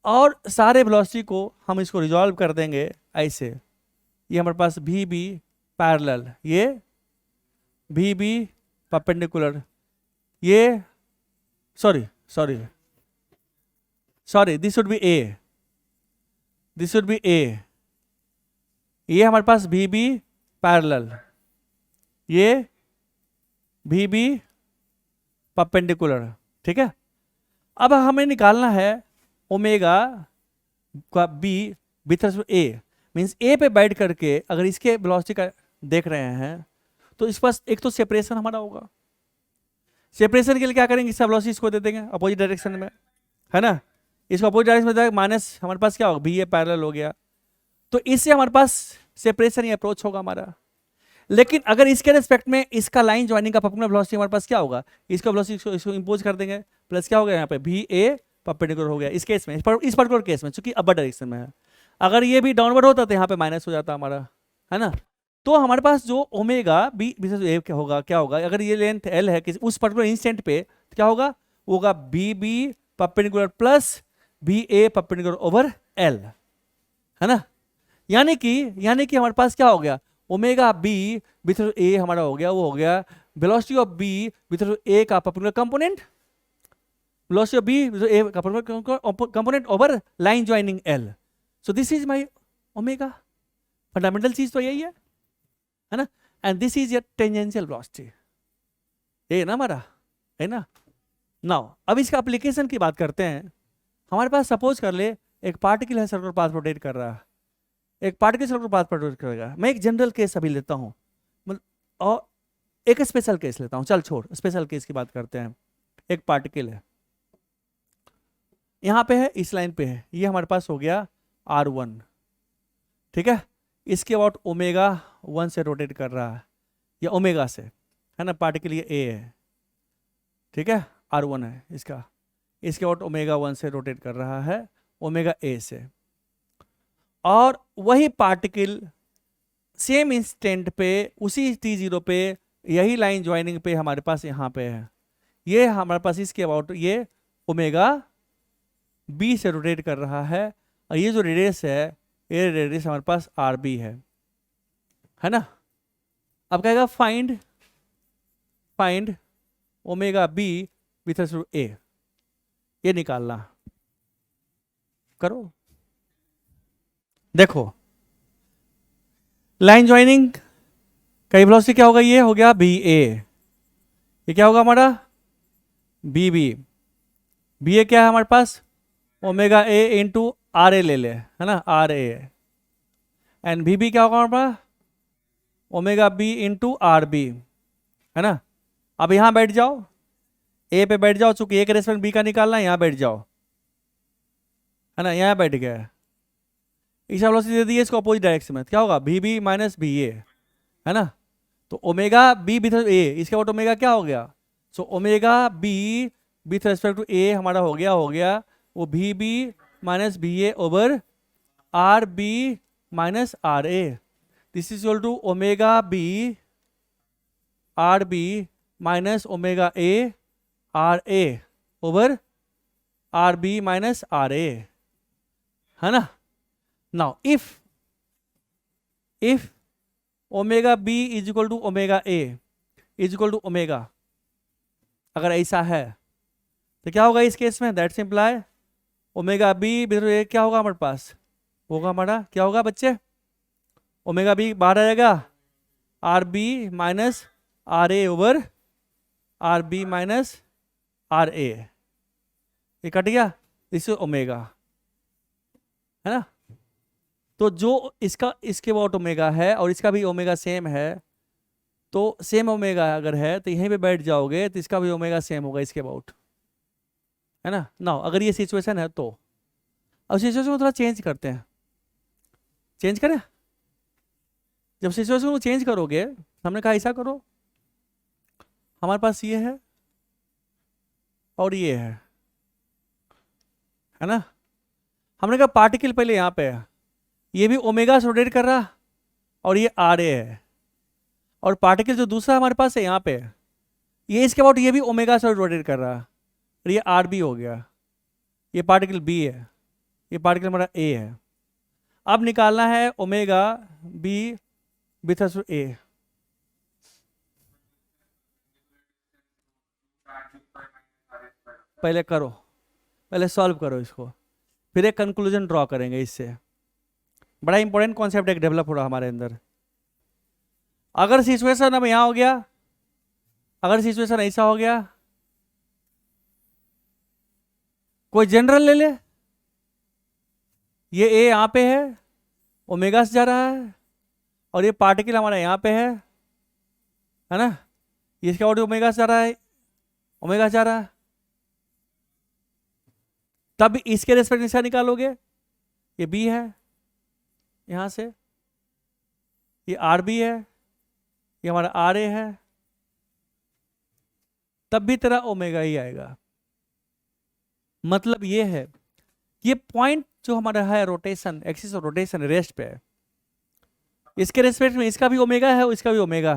और सारे वेलोसिटी को हम इसको रिजॉल्व कर देंगे ऐसे। ये हमारे पास भी बी पैरेलल, ये भी बी परपेंडिकुलर, ये sorry this should be A, this should be A, ये हमारे पास भी बी पैरेलल, ये भी बी परपेंडिकुलर, ठीक है। अब हमें निकालना है ओमेगा का B with respect A, means A पे बैठ करके अगर इसके वेलोसिटी का देख रहे हैं तो इस पास एक तो सेपरेशन हमारा होगा, सेपरेशन के लिए क्या करेंगे, इसका वेलोसिटी इसको दे देंगे अपोजिट डायरेक्शन में, है ना, इसको अपोजिट डायरेक्शन में माइनस हमारे पास क्या होगा, बी ए पैरेलल हो गया, तो इससे हमारे पास सेपरेशन या अप्रोच होगा हमारा। लेकिन अगर इसके रेस्पेक्ट में इसका लाइन ज्वाइनिंग का परपेंडिकुलर वेलोसिटी हमारे पास क्या होगा, इसका वेलोसिटी इसको इंपोज कर देंगे, प्लस क्या होगा यहाँ पे भी ए परपेंडिकुलर हो गया इस केस में, इस पर्टिकुलर केस में चूंकि अपर डायरेक्शन में है। अगर ये भी डाउनवर्ड होता तो यहाँ पे माइनस हो जाता हमारा, है ना। तो हमारे पास जो ओमेगा बी ए क्या होगा, अगर ये लेंथ एल है किसी उस पर्टिकुलर इंस्टेंट पे तो क्या होगा B B perpendicular plus B A perpendicular over L, है ना। यानी कि हमारे पास क्या हो गया, ओमेगा बी विथ ए हमारा हो गया, वो हो गया velocity of B with A का perpendicular component, velocity of B with A का perpendicular component over line joining L. So this is my omega, fundamental चीज तो यही है ना, and this is your tangential velocity, ये ना हमारा, है ना। नाउ अब इसका एप्लीकेशन की बात करते हैं। हमारे पास सपोज कर ले एक पार्टिकल है सर्कुलर पाथ रोटेट कर रहा है, एक पार्टिकल सर्कुलर पाथ पर रोटेट करेगा। मैं एक जनरल केस अभी लेता हूँ और एक स्पेशल केस लेता हूँ, चल छोड़ स्पेशल केस की बात करते हैं। एक पार्टिकल है यहाँ पे है, इस लाइन पे है, ये हमारे पास हो गया R1, ठीक है। इसके अबाउट ओमेगा 1 से रोटेट कर रहा है, या ओमेगा से, है ना, पार्टिकल ये A है, ठीक है, R1 है इसका, इसके अबाउट ओमेगा 1 से रोटेट कर रहा है ओमेगा A से, और वही पार्टिकल सेम इंस्टेंट पे उसी t0 पे यही लाइन ज्वाइनिंग पे हमारे पास यहाँ पे है, ये हमारे पास इसके अबाउट ये ओमेगा B से रोटेट कर रहा है, और ये जो रेडियस है ये रेडियस हमारे पास RB है ना। अब कहेगा find omega B with respect to A, ये निकालना, करो। देखो लाइन ज्वाइनिंग का वेलोसिटी क्या होगा, ये हो गया बी ए, ये क्या होगा हमारा बी बी, बी ए क्या है हमारे पास omega A into R A ले ले, है ना, आर ए, एंड भी क्या होगा हमारे पास omega B into R B, है ना। अब यहां बैठ जाओ, ए पे बैठ जाओ, चूंकि ए के रेस्पेक्ट बी का निकालना है, यहां बैठ जाओ, है ना, यहां बैठ गया, इसका वेलोसिटी दे दी है इसको अपोजिट डायरेक्शन में, क्या होगा भी बी माइनस बी ए, है ना। तो ओमेगा बी विथ ए, इसके अबाउट ओमेगा क्या हो गया, so omega B with respect to A हमारा हो गया वो भी B minus B A over R B minus R A, this is equal to omega B R B minus omega A R A over R B minus R A, है ना। Now if omega b is equal to omega a, is equal to omega, अगर ऐसा है तो क्या होगा इस केस में, दैट्स इम्प्लाई ओमेगा बी क्या होगा हमारे पास, होगा हमारा क्या होगा बच्चे, ओमेगा बी बाहर आ जाएगा, R B minus R A over R B minus R A, ये कट गया, दिस इज ओमेगा, है ना। तो जो इसका इसके अबाउट ओमेगा है और इसका भी ओमेगा सेम है, तो सेम ओमेगा अगर है तो यहीं पे बैठ जाओगे तो इसका भी ओमेगा सेम होगा इसके अबाउट, है ना। ना अगर ये सिचुएशन है तो अब सिचुएशन को थोड़ा चेंज करते हैं, चेंज करें। जब सिचुएशन को चेंज करोगे, हमने कहा ऐसा करो, हमारे पास ये है और ये है ना। हमने कहा पार्टिकल पहले यहाँ पे है, ये भी ओमेगा से रोटेट कर रहा और ये आर ए है, और पार्टिकल जो दूसरा हमारे पास है यहाँ पे, ये इसके अबाउट ये भी ओमेगा से रोटेट कर रहा और ये आर बी हो गया, ये पार्टिकल बी है, ये पार्टिकल हमारा ए है। अब निकालना है ओमेगा बी विथ ए, पहले करो, पहले सॉल्व करो इसको, फिर एक कंक्लूजन ड्रॉ करेंगे इससे। बड़ा इंपॉर्टेंट कॉन्सेप्ट एक डेवलप हो रहा हमारे अंदर। अगर सिचुएशन अब यहां हो गया, अगर सिचुएशन ऐसा हो गया, कोई जनरल ले ले, ये ए यहां पे है, ओमेगा से जा रहा है, और ये पार्टिकल हमारा यहां पे है ना, ये इसका ओमेगा से जा रहा है, ओमेगा से जा रहा है, तब इसके रेस्पेक्ट इसका निकालोगे, ये बी है यहां से, ये आर बी है, ये हमारा आर ए है, तब भी तेरा ओमेगा ही आएगा। मतलब ये है, ये पॉइंट जो हमारा है rotation, axis of rotation rest पे है, इसके रेस्पेक्ट में इसका भी ओमेगा है और इसका भी ओमेगा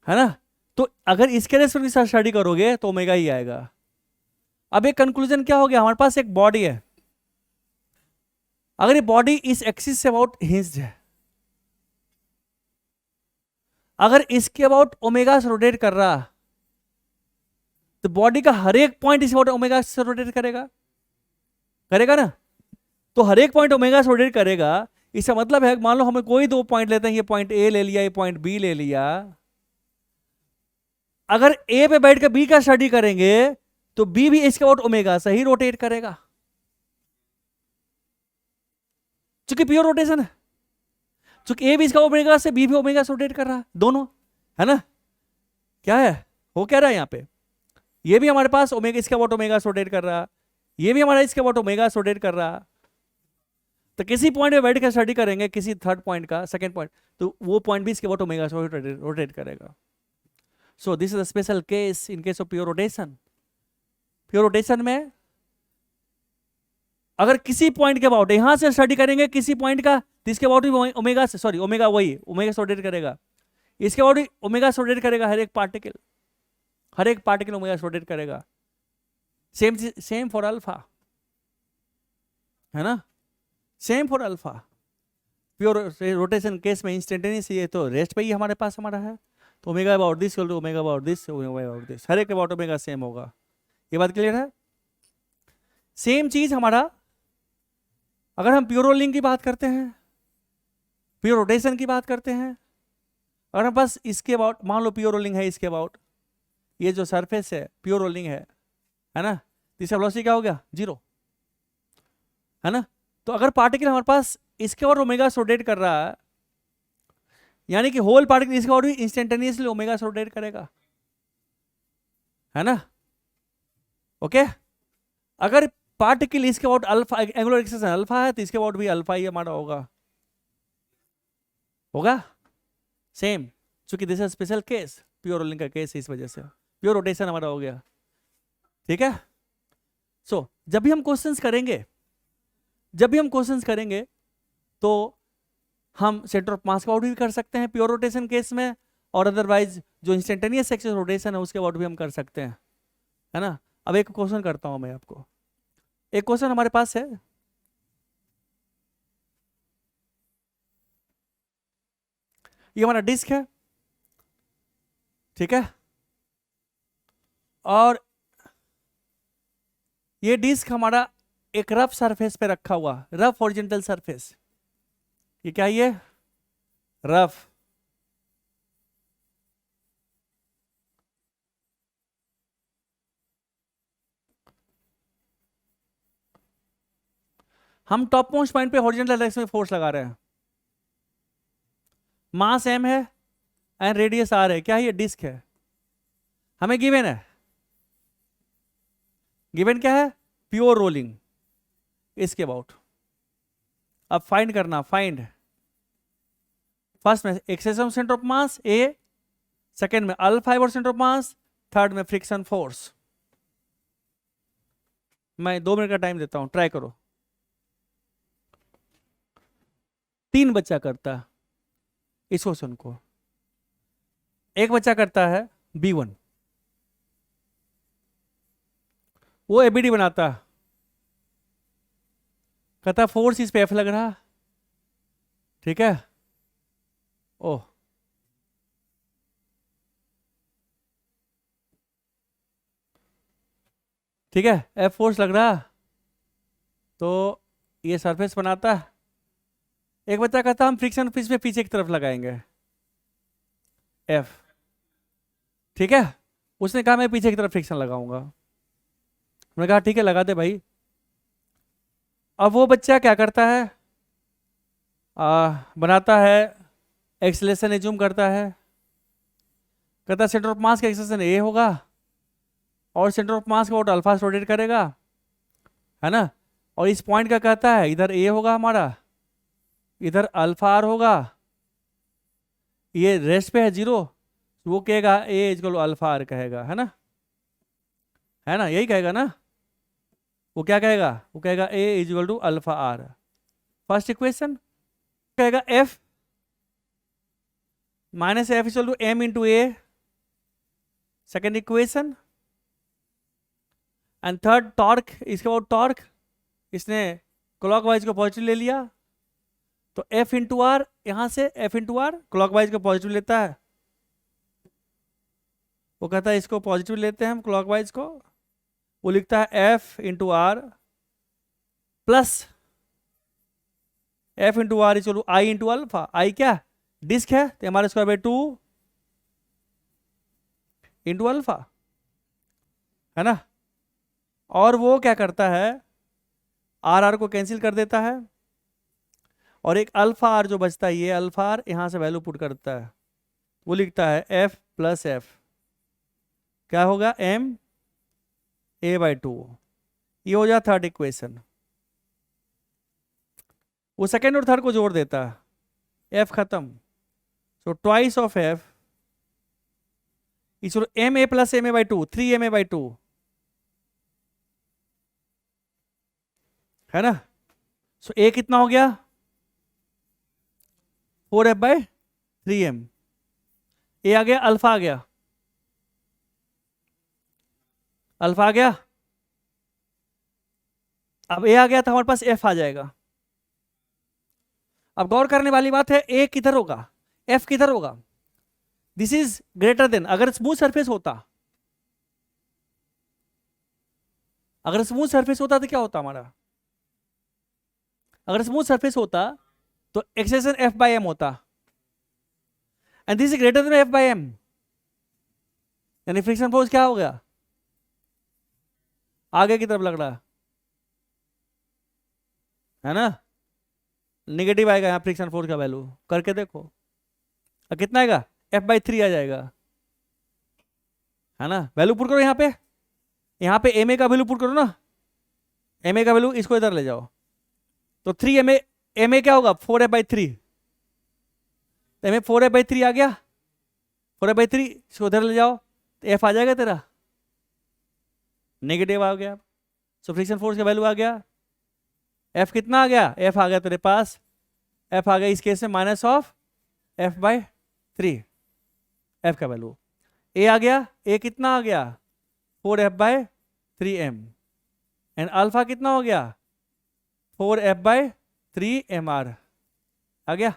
है ना। तो अगर इसके रेस्पेक्ट के साथ स्टडी करोगे तो ओमेगा ही आएगा। अब एक कंक्लूजन क्या हो गया, हमारे पास एक बॉडी है, अगर ये बॉडी इस एक्सिस से अबाउट हिंज्ड है, अगर इसके अबाउट ओमेगा से रोटेट कर रहा, तो बॉडी का हर एक पॉइंट इस अबाउट ओमेगा से रोटेट करेगा, करेगा ना। तो हर एक पॉइंट ओमेगा से रोटेट करेगा, इसका मतलब है मान लो हमें कोई दो पॉइंट लेते हैं, ये पॉइंट ए ले लिया, ये पॉइंट बी ले लिया, अगर ए पे बैठ कर बी का स्टडी करेंगे तो बी भी इसके अबाउट ओमेगा से ही रोटेट करेगा, चूंकि प्योर रोटेशन है, चूंकि ए भी इसका ओमेगा से, बी भी ओमेगा से रोटेट कर रहा है, दोनों, है ना। क्या है, हो क्या रहा है यहाँ पे, ये भी हमारे पास ओमेगा इसके अबाउट ओमेगा से रोटेट कर रहा, ये भी हमारा इसके अबाउट ओमेगा से रोटेट कर रहा। तो किसी पॉइंट पे बैठ कर स्टडी करेंगे, किसी थर्ड पॉइंट का, सेकंड पॉइंट, तो वो पॉइंट भी इसके अबाउट ओमेगा से रोटेट करेगा। सो this is a special case in case of pure rotation. Pure rotation में अगर किसी पॉइंट के अबाउट यहां से स्टडी करेंगे किसी पॉइंट का, तो इसके अबाउट भी ओमेगा से, सॉरी ओमेगा वही ओमेगा से रोटेट करेगा, इसके अबाउट भी ओमेगा से रोटेट करेगा, हर एक पार्टिकल, हर एक पार्टिकल ओमेगा से रोटेट करेगा। सेम फॉर अल्फा, है ना, same for alpha. Pure rotation case में इंस्टेंटेनियस, ये तो रेस्ट पे ही हमारे पास हमारा है, तो omega about this, omega about this, omega about this, हर एक अबाउट ओमेगा सेम होगा। ये बात क्लियर है। सेम चीज हमारा, अगर हम प्योर रोलिंग की बात करते हैं, प्योर रोटेशन की बात करते हैं, अगर हम बस इसके अबाउट मान लो प्योर रोलिंग है, इसके अबाउट ये जो सरफेस है प्योर रोलिंग है ना, इसका वेलोसिटी क्या हो गया, 0, है ना। तो अगर पार्टिकल हमारे पास इसके और ओमेगा से रोटेट कर रहा है, यानी कि होल पार्टिकल इसके और भी इंस्टेंटेनियसली ओमेगा से रोटेट करेगा, है ना। ओके, अगर पार्टिकल इसके about alpha, angular acceleration alpha है, तो इसके अबाउट भी अल्फा ही हमारा होगा, होगा सेम, चूंकि this is special case, pure rolling का केस, इस वजह से प्योर रोटेशन हमारा हो गया। ठीक है। सो जब भी हम क्वेश्चंस करेंगे, जब भी हम क्वेश्चंस करेंगे तो हम सेंटर ऑफ मास का अबाउट भी कर सकते हैं प्योर रोटेशन केस में, और अदरवाइज जो इंस्टेंटेनियस एक्सिस रोटेशन है उसके अबाउट भी हम कर सकते हैं, है ना। अब एक क्वेश्चन करता हूं मैं आपको, एक क्वेश्चन हमारे पास है, ये हमारा डिस्क है, ठीक है। और ये डिस्क हमारा एक रफ सरफेस पे रखा हुआ, रफ हॉरिजॉन्टल सरफेस। ये क्या, ये रफ। हम टॉप मोस्ट पॉइंट पे हॉरिजॉन्टल डायरेक्शन में फोर्स लगा रहे हैं। मास m है एंड रेडियस r है। क्या है, ये डिस्क है। हमें गिवन है, गिवन क्या है, प्योर रोलिंग। इसके अबाउट अब फाइंड करना, फाइंड फर्स्ट में excessive centre of mass A, second में alpha fibre centre of mass, third में फ्रिक्शन फोर्स। मैं 2 मिनट का टाइम देता हूं, ट्राई करो। 3 बच्चा करता है इस क्वेश्चन को। एक बच्चा करता है B1, वो एबीडी बनाता है, कहता फोर्स इस पे F लग रहा। ठीक है, ओह ठीक है, F फोर्स लग रहा, तो ये सरफेस बनाता है। एक बच्चा कहता हम फ्रिक्शन फिश में पीछे की तरफ लगाएंगे F। ठीक है, उसने कहा मैं पीछे की तरफ फ्रिक्शन लगाऊंगा। मैंने कहा ठीक है लगा दे भाई। अब वो बच्चा क्या करता है, बनाता है, एक्सेलरेशन एज्यूम करता है, कहता सेंटर ऑफ मास का एक्सेलरेशन ए होगा और सेंटर ऑफ मास का अल्फा रोटेट करेगा, है ना। और इस पॉइंट का कहता है इधर ए होगा हमारा, इधर अल्फा आर होगा, ये रेस्ट पे है 0, वो कहेगा A equal to alpha are कहेगा, है ना, यही कहेगा ना। वो क्या कहेगा, वो कहेगा A equal to alpha R. First equation कहेगा F minus F equal to M into A, second equation. And third torque, इसके बाद टॉर्क, इसने क्लॉकवाइज को पॉजिटिव ले लिया, तो एफ इंटू आर, यहां से एफ इंटू आर क्लॉकवाइज को पॉजिटिव लेता है, वो कहता है इसको पॉजिटिव लेते हैं हम क्लॉकवाइज को, वो लिखता है F into R plus F into R equal to I into alpha. I क्या, डिस्क है, तो हमारे स्क्वायर बाई 2 इंटू अल्फा, है ना। और वो क्या करता है, आर आर को कैंसिल कर देता है, और एक अल्फा आर जो बचता है, ये अल्फा आर यहां से वैल्यू पुट करता है, वो लिखता है एफ प्लस एफ, क्या होगा, एम ए बाई 2। ये हो जाए थर्ड इक्वेशन। वो सेकेंड और थर्ड को जोड़ देता है, एफ खत्म, so twice of F equal M A plus M A by 2, 3 M A by 2, है ना। सो ए कितना हो गया, 4f बाई 3m। ए आ गया, अल्फा आ गया, अल्फा आ गया। अब ए आ गया तो हमारे पास एफ आ जाएगा। अब गौर करने वाली बात है, ए किधर होगा, एफ किधर होगा। दिस इज ग्रेटर देन, अगर स्मूथ सरफेस होता, अगर स्मूथ सरफेस होता तो क्या होता हमारा, अगर स्मूथ सरफेस होता तो एक्सेशन एफ बाई एम होता, and this is greater than F by M, यानी फ्रिक्शन फोर्स क्या हो गया, आगे की तरफ लग रहा है ना, नेगेटिव आएगा यहाँ फ्रिक्शन फोर्स का वैल्यू, करके देखो। अब कितना आएगा, एफ बाई 3 आ जाएगा, है ना। वैल्यू पुट करो यहाँ पे एम ए का वैल्यू पुट करो ना, एम ए का वैल्यू इसको इधर ले जाओ, तो 3 एम ए क्या होगा, 4f by 3, M A 4f by 3 आ गया, 4f बाई 3 इसको उधर ले जाओ, तो एफ आ जाएगा तेरा, नेगेटिव आ गया। सो फ्रिक्शन फोर्स का वैल्यू आ गया, एफ कितना आ गया, एफ आ गया तेरे पास, एफ आ गया इस केस में minus of F by 3, F का वैल्यू। ए आ गया, ए कितना आ गया, 4f by 3m, and alpha कितना हो गया, 4f बाई 3mr आ गया।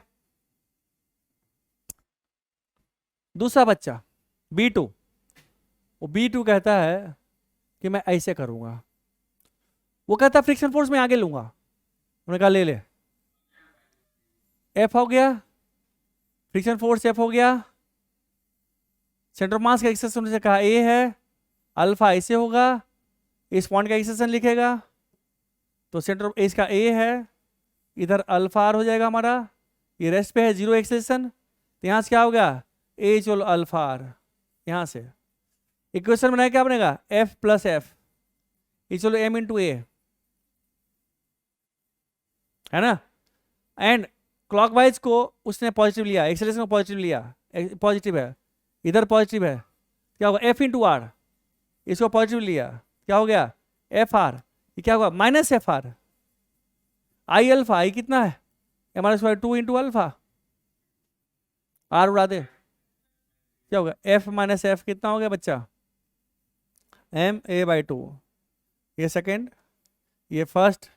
दूसरा बच्चा B2, वो B2 कहता है कि मैं ऐसे करूंगा, वो कहता है फ्रिक्शन फोर्स मैं आगे लूंगा, उन्होंने कहा ले ले, F हो गया, फ्रिक्शन फोर्स F हो गया, सेंटर ऑफ मास का एक्सेसन से कहा A है, अल्फा ऐसे होगा, इस पॉइंट का एक्सेसन लिखेगा तो सेंटर ऑफ इसका A है, इधर अल्फा आर हो जाएगा हमारा, ये रेस्ट पे है जीरो एक्सेसन, तो यहाँ से क्या होगा A चलो अल्फा आर, यहाँ से इक्वेशन बनाया क्या बनेगा F प्लस एफ चलो M इंटू ए, है ना, एंड क्लॉकवाइज को उसने पॉजिटिव लिया, एक्सेलरेशन को पॉजिटिव लिया, पॉजिटिव है, इधर पॉजिटिव है, क्या होगा F इंटू आर, इसको पॉजिटिव लिया, क्या हो गया एफ आर, ये क्या होगा minus F R, I alpha, I कितना है M R square 2 into alpha, R उड़ा दे, क्या होगा एफ माइनस एफ कितना हो गया बच्चा एम ए बाई 2, ये सेकेंड, ये फर्स्ट,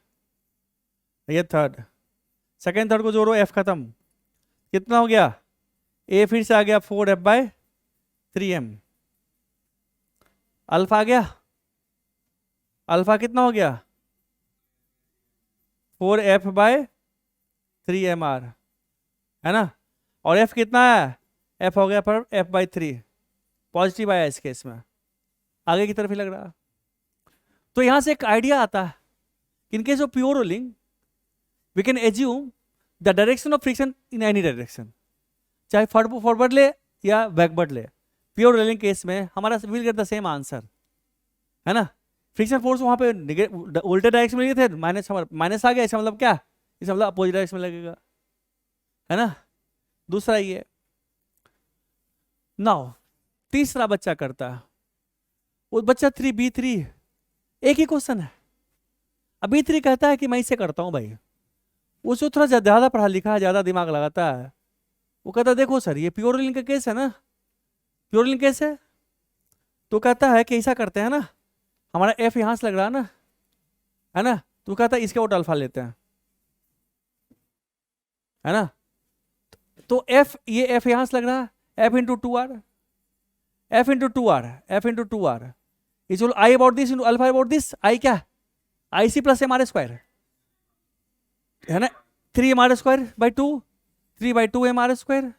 ये थर्ड, सेकेंड थर्ड को जोड़ो एफ खत्म, कितना हो गया ए फिर से आ गया 4 एफ बाई 3m, अल्फा आ गया, अल्फा कितना हो गया 4 एफ बाई 3m आर, है ना, और एफ कितना है एफ हो गया पर एफ बाई 3, पॉजिटिव आया इस केस में, आगे की तरफ ही लग रहा, तो यहां से एक आइडिया आता है, in case of pure rolling we can assume the direction of friction in any direction, चाहे फॉरवर्ड ले या बैकवर्ड ले, प्योर रोलिंग केस में हमारा will get the same answer, है ना, फ्रिक्शन फोर्स वहां पे उल्टे डायरेक्शन में लगे थे, माइनस आ गया, इसका मतलब क्या, इसका मतलब अपोजिट डायरेक्शन में लगेगा, है ना, दूसरा ये, नाउ तीसरा बच्चा करता है, वो बच्चा 3B3, एक ही क्वेश्चन है, अब B3 कहता है कि मैं इसे करता हूं भाई, उसको थोड़ा ज्यादा पढ़ा लिखा है, ज्यादा दिमाग लगाता है, वो कहता है देखो सर ये प्योर रोलिंग का केस है ना, प्योर रोलिंग केस है, तो कहता है कि ऐसा करते हैं ना, हमारा एफ यहां से लग रहा है ना, तो कहता है इसके आउट अल्फा लेते हैं, है ना, तो एफ, ये एफ यहां से लग रहा है, F into 2r, F into 2r, F into 2r is I about this into alpha about this, I क्या I C plus M R square, है ना, 3m r square by 2, 3 by 2 m r square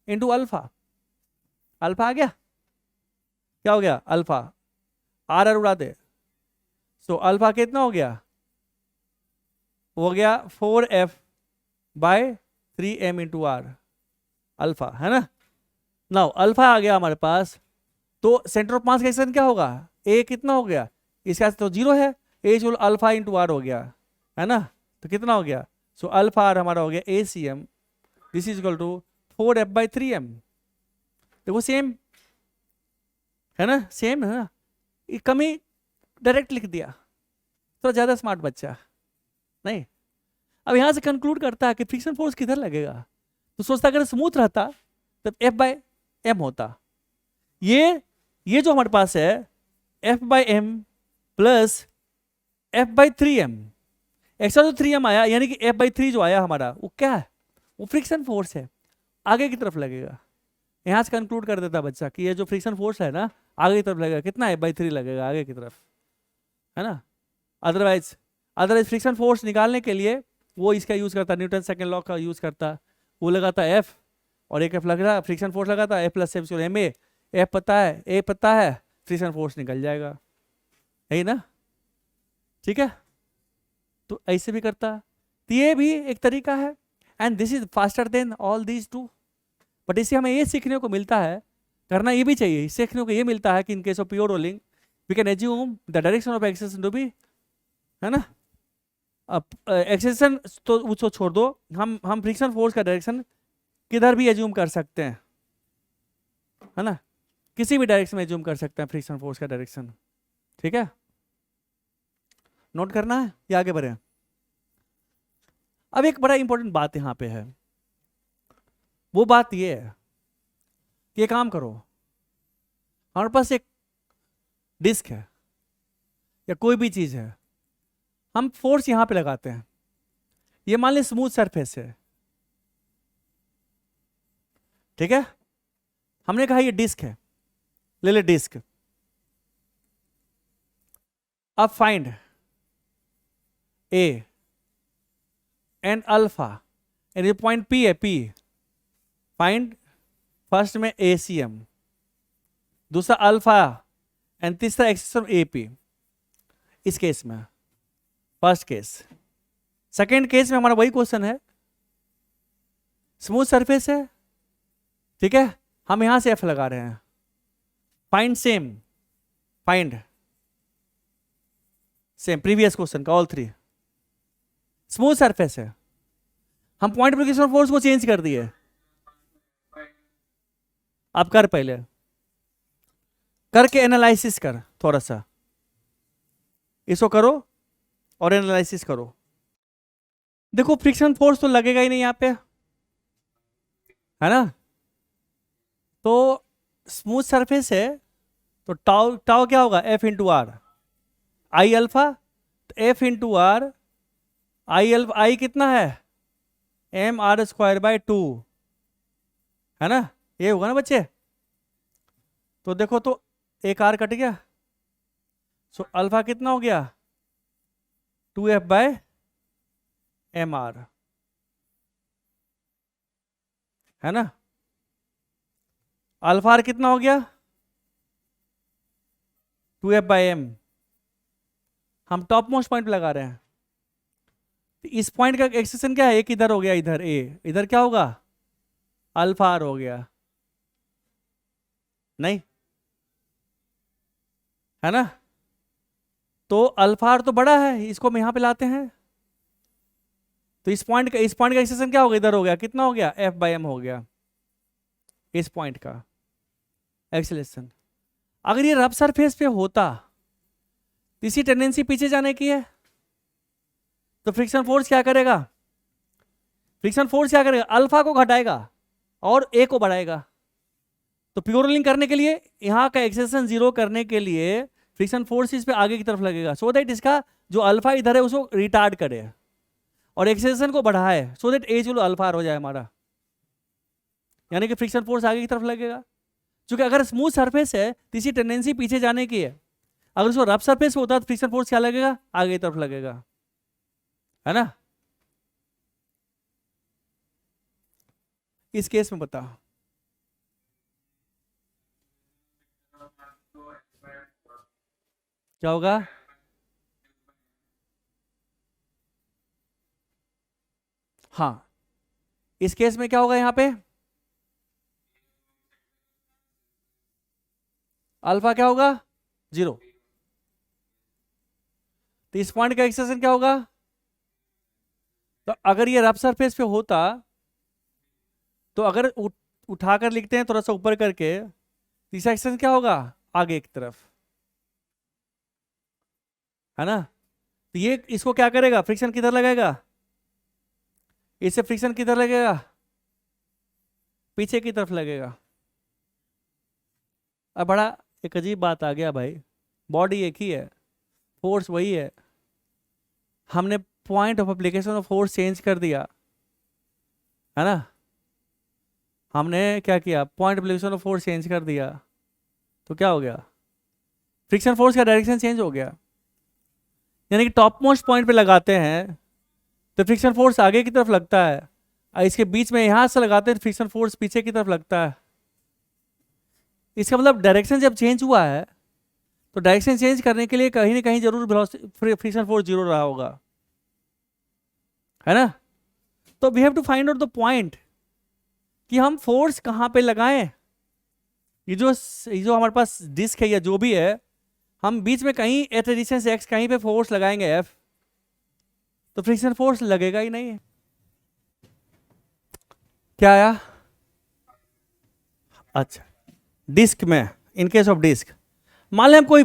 into alpha, alpha आ गया, क्या हो गया अल्फा, आर आर उड़ा दे, सो अल्फा कितना हो गया 4f bye 3m into are, alpha, है ना, नाउ अल्फा आ गया हमारे पास, तो सेंटर ऑफ मास का एक्शन क्या होगा, ए कितना हो गया, इसका तो जीरो है, ए चलो अल्फा इंटू आर हो गया, है ना, तो कितना हो गया, सो अल्फा आर हमारा हो गया A C M, this is equal to 4f by 3m, देखो सेम है ना, सेम है ना, कमी डायरेक्ट लिख दिया, थोड़ा ज्यादा स्मार्ट बच्चा नहीं, अब यहां से कंक्लूड करता है कि फ्रिक्शन फोर्स किधर लगेगा, तो सोचता अगर स्मूथ रहता तब एफ बाई एम होता, ये जो हमारे पास है F by M plus F by 3m, extra जो 3m आया यानी कि एफ बाई 3 जो आया हमारा वो क्या है, वो फ्रिक्शन फोर्स है, आगे की तरफ लगेगा, यहां से कंक्लूड कर देता बच्चा कि ये जो फ्रिक्शन फोर्स है ना आगे की तरफ लगेगा, कितना एफ बाई 3 लगेगा आगे की तरफ, है ना, अदरवाइज फ्रिक्शन फोर्स निकालने के लिए वो इसका यूज करता, न्यूटन सेकंड लॉ का यूज करता, वो लगाता एफ और एक एफ लग रहा, फ्रिक्शन फोर्स लगाता F plus F M A, F पता है ए पता है, फ्रिक्शन फोर्स निकल जाएगा, है ना, ठीक है, तो ऐसे भी करता, तो ये भी एक तरीका है, and this is faster than all these two, but इससे हमें ये सीखने को मिलता है, करना ये भी चाहिए, सीखने को ये मिलता है कि in case of pure rolling we can assume the direction of acceleration to be, है ना, अब एक्सेलेरेशन तो उसको छोड़ दो, हम फ्रिक्शन फोर्स का डायरेक्शन किधर भी एज्यूम कर सकते हैं, है ना, किसी भी डायरेक्शन में एज्यूम कर सकते हैं फ्रिक्शन फोर्स का डायरेक्शन, ठीक है, नोट करना है या आगे बढ़े, अब एक बड़ा इंपॉर्टेंट बात यहां पे है, वो बात ये है कि काम करो, हमारे पास एक डिस्क है या कोई भी चीज है, हम फोर्स यहां पे लगाते हैं, ये मान ली स्मूथ सरफेस है, ठीक है, हमने कहा ये डिस्क है, ले ले डिस्क। अब find A and alpha, and ये पॉइंट पी है, पी फाइंड फर्स्ट में ACM, दूसरा अल्फा एंड तीसरा एक्सिस ऑफ AP। इस केस में फर्स्ट केस। सेकेंड केस में हमारा वही क्वेश्चन है, स्मूथ सरफेस है, ठीक है, हम यहां से F लगा रहे हैं। Find same, find same previous question का, ऑल थ्री स्मूथ सरफेस है, हम पॉइंट एप्लीकेशन ऑफ फोर्स को चेंज कर दिए। आप कर, पहले करके एनालिसिस कर, थोड़ा सा इसको करो और एनालिसिस करो। देखो फ्रिक्शन फोर्स तो लगेगा ही नहीं यहाँ पे, है ना। तो स्मूथ सरफेस है तो टाउ टाउ क्या होगा, F into R, I alpha, F into R, I alpha, I कितना है mr²/2, है ना, ये होगा ना बच्चे। तो देखो तो एक आर कट गया, सो अल्फा कितना हो गया 2F/mr, है ना। अल्फा आर कितना हो गया 2F/m, हम टॉप मोस्ट पॉइंट पे लगा रहे हैं। तो इस पॉइंट का एक्सटेंशन क्या है, एक इधर हो गया, इधर ए, इधर क्या होगा अल्फा आर हो गया, नहीं, है ना। तो अल्फा आर तो बड़ा है, इसको हम यहां पे लाते हैं, तो इस पॉइंट का एक्सटेंशन क्या होगा, इधर हो गया, कितना हो गया F/m हो गया, इस पॉइंट का एक्सेलरेशन। अगर ये रफ सरफेस पे होता तो इसी टेंडेंसी पीछे जाने की है, तो फ्रिक्शन फोर्स क्या करेगा, फ्रिक्शन फोर्स क्या करेगा, अल्फा को घटाएगा और ए को बढ़ाएगा। तो प्योर रोलिंग करने के लिए, यहाँ का एक्सेलरेशन जीरो करने के लिए फ्रिक्शन फोर्स इस पे आगे की तरफ लगेगा, सो दैट इसका जो अल्फा इधर है उसको रिटार्ड करे और एक्सेलरेशन को बढ़ाए, सो दैट ए चलो अल्फा हो जाए हमारा, यानी कि फ्रिक्शन फोर्स आगे की तरफ लगेगा। क्योंकि अगर स्मूथ सरफेस है तो इसी टेंडेंसी पीछे जाने की है, अगर उसको रफ सरफेस होता है तो फ्रिक्शन फोर्स क्या लगेगा, आगे की तरफ लगेगा, है ना। इस केस में बता, क्या होगा, हाँ इस केस में क्या होगा, यहां पे अल्फा क्या होगा 0, तो इस पॉइंट का एक्सटेंशन क्या होगा, तो अगर ये रफ सरफेस पे होता तो अगर उठाकर लिखते हैं थोड़ा सा ऊपर करके, तीसरा एक्सटेंशन क्या होगा आगे की तरफ, है ना। तो ये इसको क्या करेगा, फ्रिक्शन किधर लगाएगा, इससे फ्रिक्शन किधर लगेगा, पीछे की तरफ लगेगा। अब बड़ा एक अजीब बात आ गया भाई, बॉडी एक ही है, फोर्स वही है, हमने point of application of force change कर दिया, है ना। हमने क्या किया, point of application of force change कर दिया, तो क्या हो गया, फ्रिक्शन फोर्स का डायरेक्शन चेंज हो गया। यानी कि टॉप मोस्ट पॉइंट पे लगाते हैं तो फ्रिक्शन फोर्स आगे की तरफ लगता है, और इसके बीच में यहां से लगाते हैं तो फ्रिक्शन फोर्स पीछे की तरफ लगता है। इसका मतलब डायरेक्शन जब चेंज हुआ है तो डायरेक्शन चेंज करने के लिए कहीं ना कहीं जरूर फ्रिक्शन फोर्स जीरो रहा होगा, है ना। तो we have to find out the point कि हम फोर्स कहां पे लगाएं। ये जो हमारे पास डिस्क है या जो भी है, हम बीच में कहीं एट डिस्टेंस x कहीं पे फोर्स लगाएंगे F, तो फ्रिक्शन फोर्स लगेगा ही नहीं। क्या आया, अच्छा डिस्क में, इन केस ऑफ डिस्क मान लें हम कोई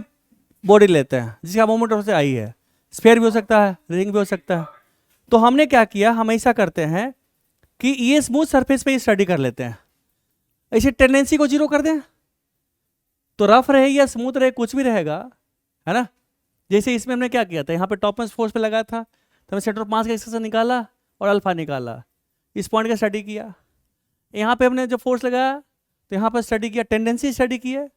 बॉडी लेते हैं जिसका मोमेंट से आई है, स्फीयर भी हो सकता है, रिंग भी हो सकता है। तो हमने क्या किया, हम ऐसा करते हैं कि ये स्मूथ सरफेस पे स्टडी कर लेते हैं, ऐसे टेंडेंसी को जीरो कर दें, तो रफ रहे या स्मूथ रहे कुछ भी रहेगा, है ना। जैसे इसमें हमने क्या किया था, यहाँ पे टॉप मोस्ट फोर्स पे लगाया था, तो हमने सेंटर ऑफ मास का एक्सटेंशन निकाला और अल्फा निकाला, इस पॉइंट का स्टडी किया। यहाँ पे हमने जब फोर्स लगाया तो यहाँ पर स्टडी किया, टेंडेंसी स्टडी की है।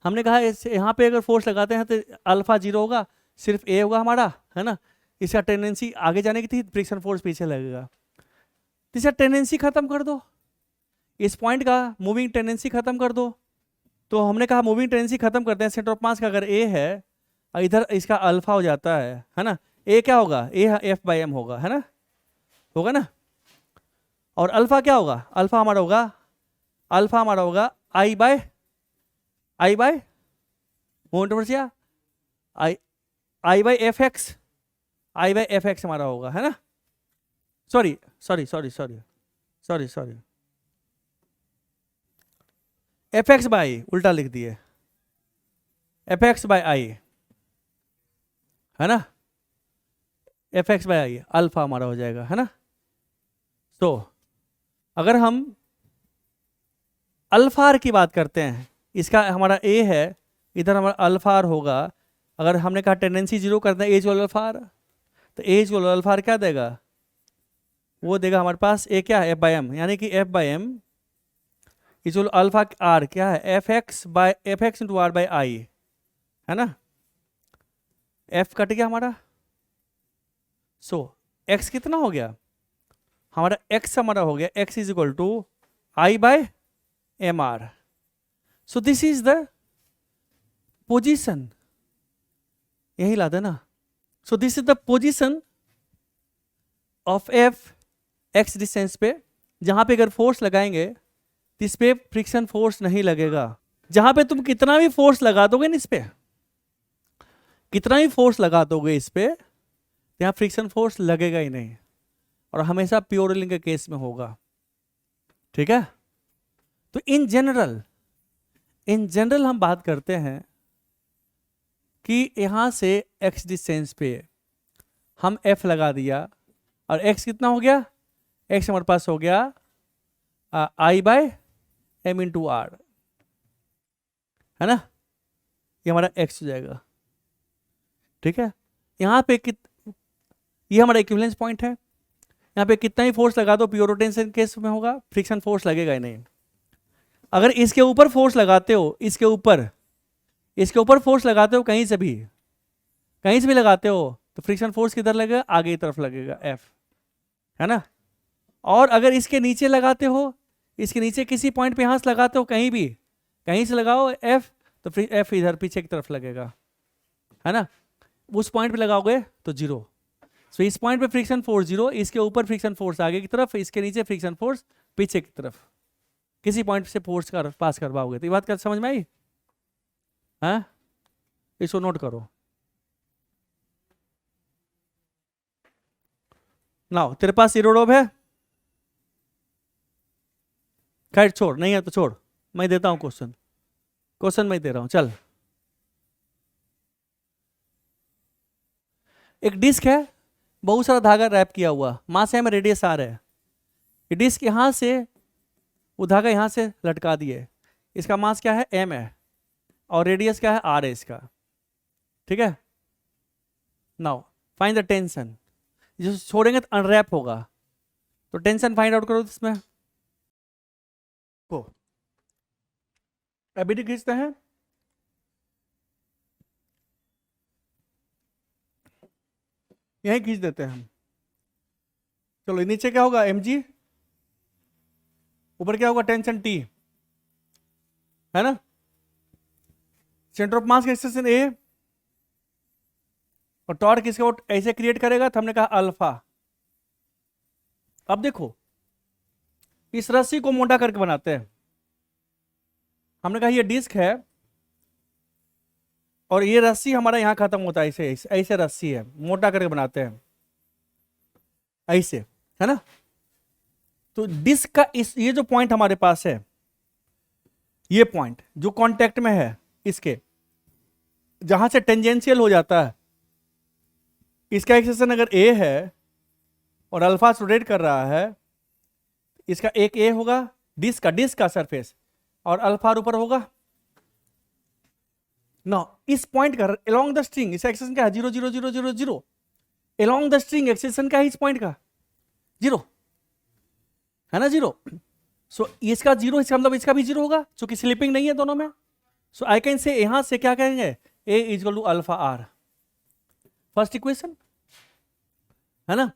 हमने कहा यहाँ पे अगर फोर्स लगाते हैं तो अल्फा 0 होगा, सिर्फ ए होगा हमारा, है ना। इसका टेंडेंसी आगे जाने की थी, फ्रिक्शन फोर्स पीछे लगेगा। तो इसका टेंडेंसी खत्म कर दो, इस पॉइंट का मूविंग टेंडेंसी खत्म कर दो। तो हमने कहा मूविंग टेंडेंसी खत्म करते हैं, सेंटर ऑफ मास का अगर ए है, इधर इसका अल्फा हो जाता है ना। ए क्या होगा, ए F/m होगा, है ना, होगा ना। और अल्फा क्या होगा, अल्फा हमारा होगा I by moment of inertia, I by Fx हमारा होगा, है ना। सॉरी Fx बाई, उल्टा लिख दिए, Fx बाय I, है ना, Fx बाय I अल्फा हमारा हो जाएगा, है ना। तो अगर हम अल्फा आर की बात करते हैं, इसका हमारा ए है, इधर हमारा अल्फा आर होगा। अगर हमने कहा टेंडेंसी 0 करते हैं, एज वाला अल्फा आर, तो एज वाला अल्फा आर क्या देगा, वो देगा हमारे पास ए क्या है F/m, यानी कि F/m इज अल्फा आर क्या है Fx into R by I, है ना। F कट गया हमारा, सो x कितना हो गया हमारा, x हमारा हो गया x is equal to I by mr। So this is the position, यही ला देना। So this is the position of F x distance पे, जहां पे अगर फोर्स लगाएंगे तो इस पे फ्रिक्शन फोर्स नहीं लगेगा। जहां पे तुम कितना भी फोर्स लगा दोगे ना, इस पे कितना भी फोर्स लगा दोगे इस पे, यहाँ फ्रिक्शन फोर्स लगेगा ही नहीं, और हमेशा प्योर रोलिंग के केस में होगा, ठीक है। तो इन जनरल हम बात करते हैं कि यहां से x डिस्टेंस पे हम F लगा दिया, और x कितना हो गया, x हमारे पास हो गया I by m into R, है ना, ये हमारा x हो जाएगा, ठीक है। यहाँ पे ये हमारा इक्विवेलेंस पॉइंट है, यहाँ पे कितना ही फोर्स लगा दो प्योर रोटेशन केस में होगा, फ्रिक्शन फोर्स लगेगा ही नहीं। अगर इसके ऊपर फोर्स लगाते हो, इसके ऊपर फोर्स लगाते हो, कहीं से भी लगाते हो, तो फ्रिक्शन फोर्स किधर लगेगा, आगे की तरफ लगेगा F, है ना। और अगर इसके नीचे लगाते हो, इसके नीचे किसी पॉइंट पे यहाँ से लगाते हो, कहीं से लगाओ F, तो फिर F इधर पीछे की तरफ लगेगा, है ना। उस पॉइंट पे लगाओगे तो 0। सो इस पॉइंट पे फ्रिक्शन फोर्स 0, इसके ऊपर फ्रिक्शन फोर्स आगे की तरफ, इसके नीचे फ्रिक्शन फोर्स पीछे की तरफ, किसी पॉइंट से फोर्स पास करवाओगे। तो ये बात समझ में आई, हाँ, इसको नोट करो। नाउ तेरे पास इरोडोब है, खैर छोड़, नहीं है तो छोड़, मैं देता हूं क्वेश्चन मैं दे रहा हूं। चल, एक डिस्क है, बहुत सारा धागा रैप किया हुआ, मास एम रेडियस आर है। ये डिस्क यहां से, वो धागा यहां से लटका दिए, इसका मास क्या है m है, और रेडियस क्या है r है इसका, ठीक है। नाउ फाइंड द टेंशन, जो छोड़ेंगे तो अनरैप होगा, तो टेंशन फाइंड आउट करो इसमें को। एबीडी खींचते हैं, यहीं खींच देते हैं हम। चलो नीचे क्या होगा mg, ऊपर क्या होगा टेंशन T, है ना। सेंटर ऑफ मास का एक्सटेंशन A, और टॉर्क इसको ऐसे क्रिएट करेगा, तो हमने कहा अल्फा। अब देखो, इस रस्सी को मोटा करके बनाते हैं, हमने कहा ये डिस्क है, और ये रस्सी हमारा यहां खत्म होता है, ऐसे रस्सी है, मोटा करके बनाते हैं ऐसे, है ना। तो डिस्क का ये जो पॉइंट हमारे पास है, ये पॉइंट जो कांटेक्ट में है, इसके जहां से टेंजेंशियल हो जाता है, इसका एक्सेशन अगर A है और अल्फा रोटेट कर रहा है, इसका एक A होगा डिस्क का सरफेस, और अल्फा ऊपर होगा ना। इस पॉइंट का अलोंग द स्ट्रिंग इसका एक्सेशन क्या है 0 0 0 0 0, अलोंग द स्ट्रिंग एक्सेशन क्या है इस पॉइंट का 0, है ना 0। सो इसका जीरो, इसका मतलब इसका भी जीरो होगा क्योंकि स्लिपिंग नहीं है दोनों में. सो आई कैन से यहां से क्या कहेंगे, A is equal to alpha R. First equation है ना,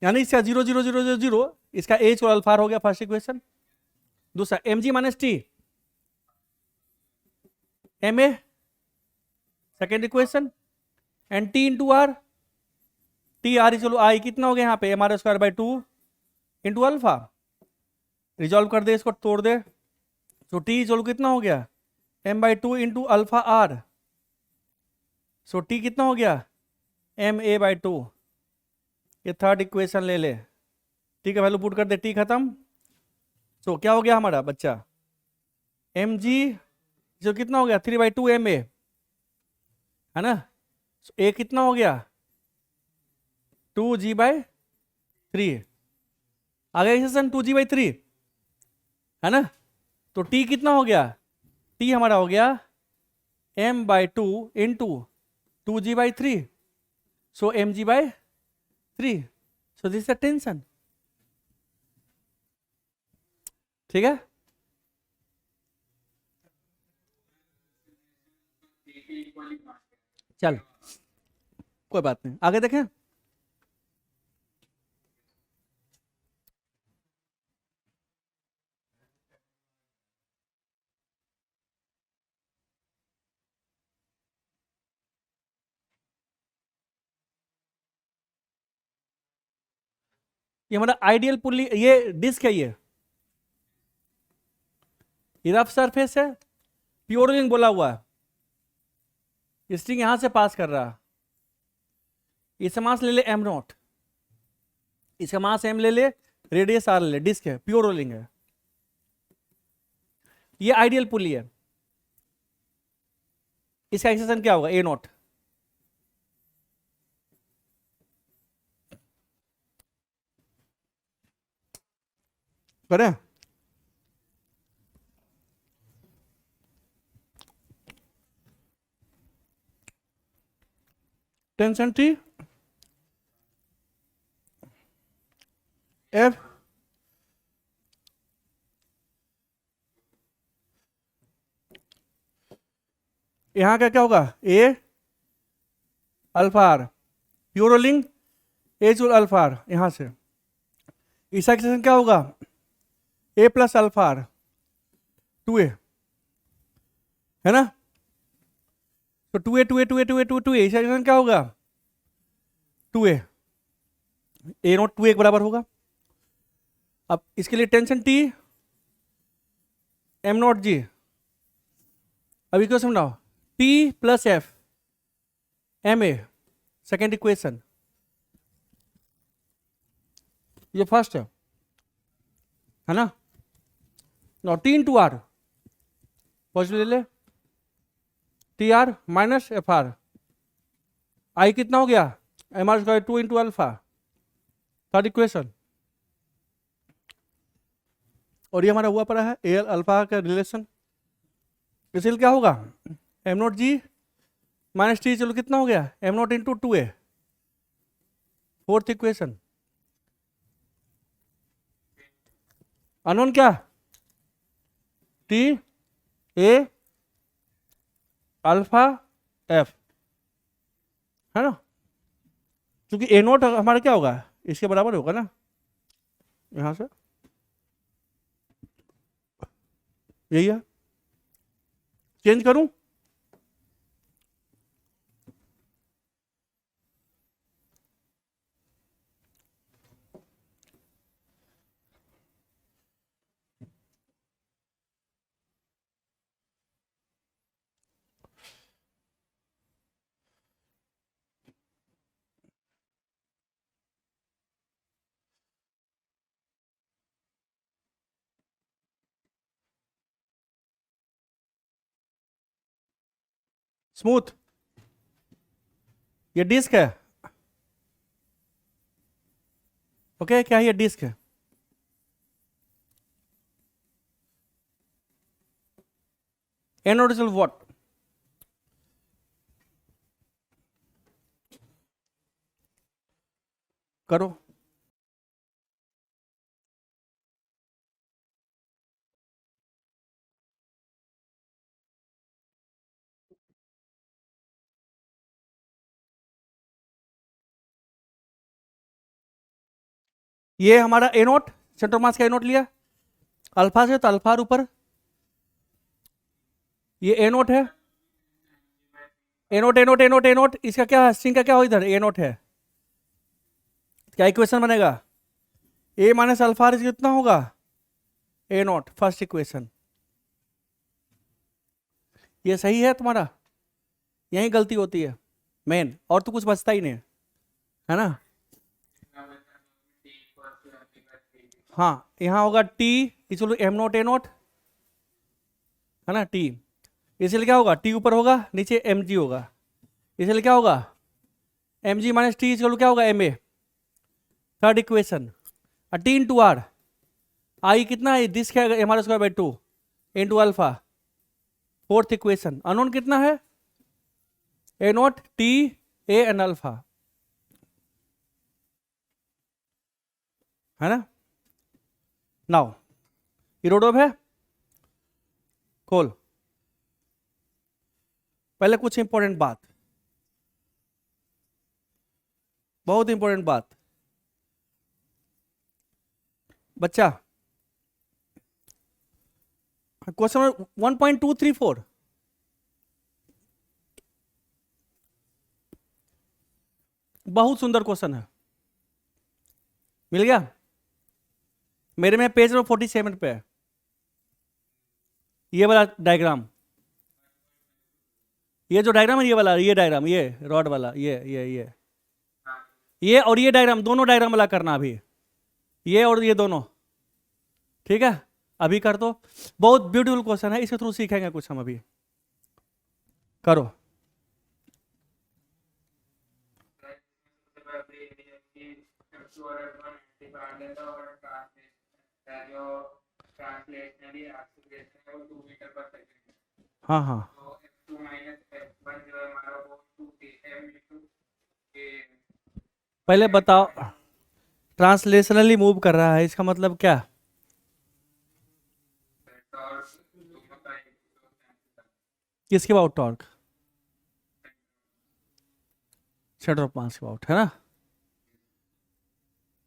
यानी इसका zero zero zero zero zero, इसका ए इक्वल अल्फा आर हो गया फर्स्ट इक्वेशन. दूसरा M G minus T M A, second equation, and T into R, T R equal I कितना हो गया यहाँ पे M R square by 2 into alpha. Resolve कर दे, इसको तोड़ दे, तो टी इक्वल कितना हो गया M by 2 into alpha R. So T कितना हो गया एम ए बाई 2. ये थर्ड इक्वेशन ले ले, टी का वैल्यू पुट कर दे, टी खत्म. सो क्या हो गया हमारा बच्चा, एम जी जो कितना हो गया 3/2 एम ए, है ना. ए कितना हो गया 2g/3. आ गया इक्वेशन 2g/3, है ना. तो t कितना हो गया, t हमारा हो गया m/2 into 2g/3. So mg/3. So this is tension. ठीक है, चल कोई बात नहीं, आगे देखें. ये हमारा आइडियल पुली, ये डिस्क है, ये रफ सरफेस है, प्योर रिंग बोला हुआ है, स्ट्रिंग यहां से पास कर रहा है. इसका मास ले ले एम नॉट, इसका मास एम ले ले, रेडियस आर ले ले, डिस्क है, प्योर रोलिंग है. ये आइडियल पुली है. इसका एक्सटेंशन क्या होगा ए नॉट. करें टेंशन टी एफ यहां का क्या होगा ए अल्फा आर, प्योर रोलिंग ए जो अल्फा आर, यहां से इसका एक्सटेंशन क्या होगा ए प्लस अल्फा आर 2a, है ना. तो 2a 2a 2a 2a 2a 2a, इसका एक्सटेंशन क्या होगा 2a, ए नॉट 2a के बराबर होगा. अब इसके लिए tension T M not G. अभी क्यों समझाओ, T plus F M A, second equation, ये फर्स्ट है ना. No T into R, positive ले ले, T R minus F R, I कितना हो गया M R square 2 into alpha, third equation. और ये हमारा हुआ पड़ा है ए अल्फा का रिलेशन, इसलिए क्या होगा M not G minus T, चलो कितना हो गया M naught into 2a, fourth equation. Unknown क्या टी ए अल्फा एफ, है ना. क्योंकि ए नोट हमारा क्या होगा इसके बराबर होगा ना, यहां से यही है. चेंज करूं, स्मूथ, ये डिस्क है. ओके क्या ये डिस्क है, एनोड इज व्हाट, करो. ये हमारा ए नोट, सेंटर ऑफ मास का ए नोट लिया, अल्फा से तो अल्फा ऊपर, ये ए नोट है, A note A note A note A note, इसका क्या स्ट्रिंग का क्या हो इधर ए नोट है, क्या इक्वेशन बनेगा, ए माइनस अल्फा कितना होगा ए नोट, फर्स्ट इक्वेशन। ये सही है तुम्हारा, यही गलती होती है मेन, और तो कुछ बचता ही नहीं है ना। हाँ यहाँ होगा T equal to M naught A naught, है ना टी, इसलिए क्या होगा टी ऊपर होगा नीचे एम जी होगा, इसलिए क्या होगा M G minus T equal to क्या होगा M A, third equation. T into R, I कितना है दिस क्या M R square by 2 into alpha, fourth equation. Unknown कितना है A not T A N alpha, है ना। नाउ इरोडोव है, खोल। पहले कुछ इंपॉर्टेंट बात, बहुत इंपॉर्टेंट बात बच्चा, क्वेश्चन नंबर 1.234, बहुत सुंदर क्वेश्चन है, मिल गया मेरे में, पेज नंबर 47 पे है ये वाला डायग्राम, ये जो डायग्राम है ये वाला, ये डायग्राम, ये रॉड वाला, ये और ये डायग्राम, दोनों डायग्राम वाला करना अभी, ये और ये दोनों, ठीक है अभी कर दो। बहुत ब्यूटीफुल क्वेश्चन है, इसके थ्रू सीखेंगे कुछ हम अभी, करो। हाँ हाँ पहले बताओ, ट्रांसलेशनली मूव कर रहा है इसका मतलब क्या, किसके अबाउट टॉर्क, सेंटर ऑफ मास के अबाउट, है ना।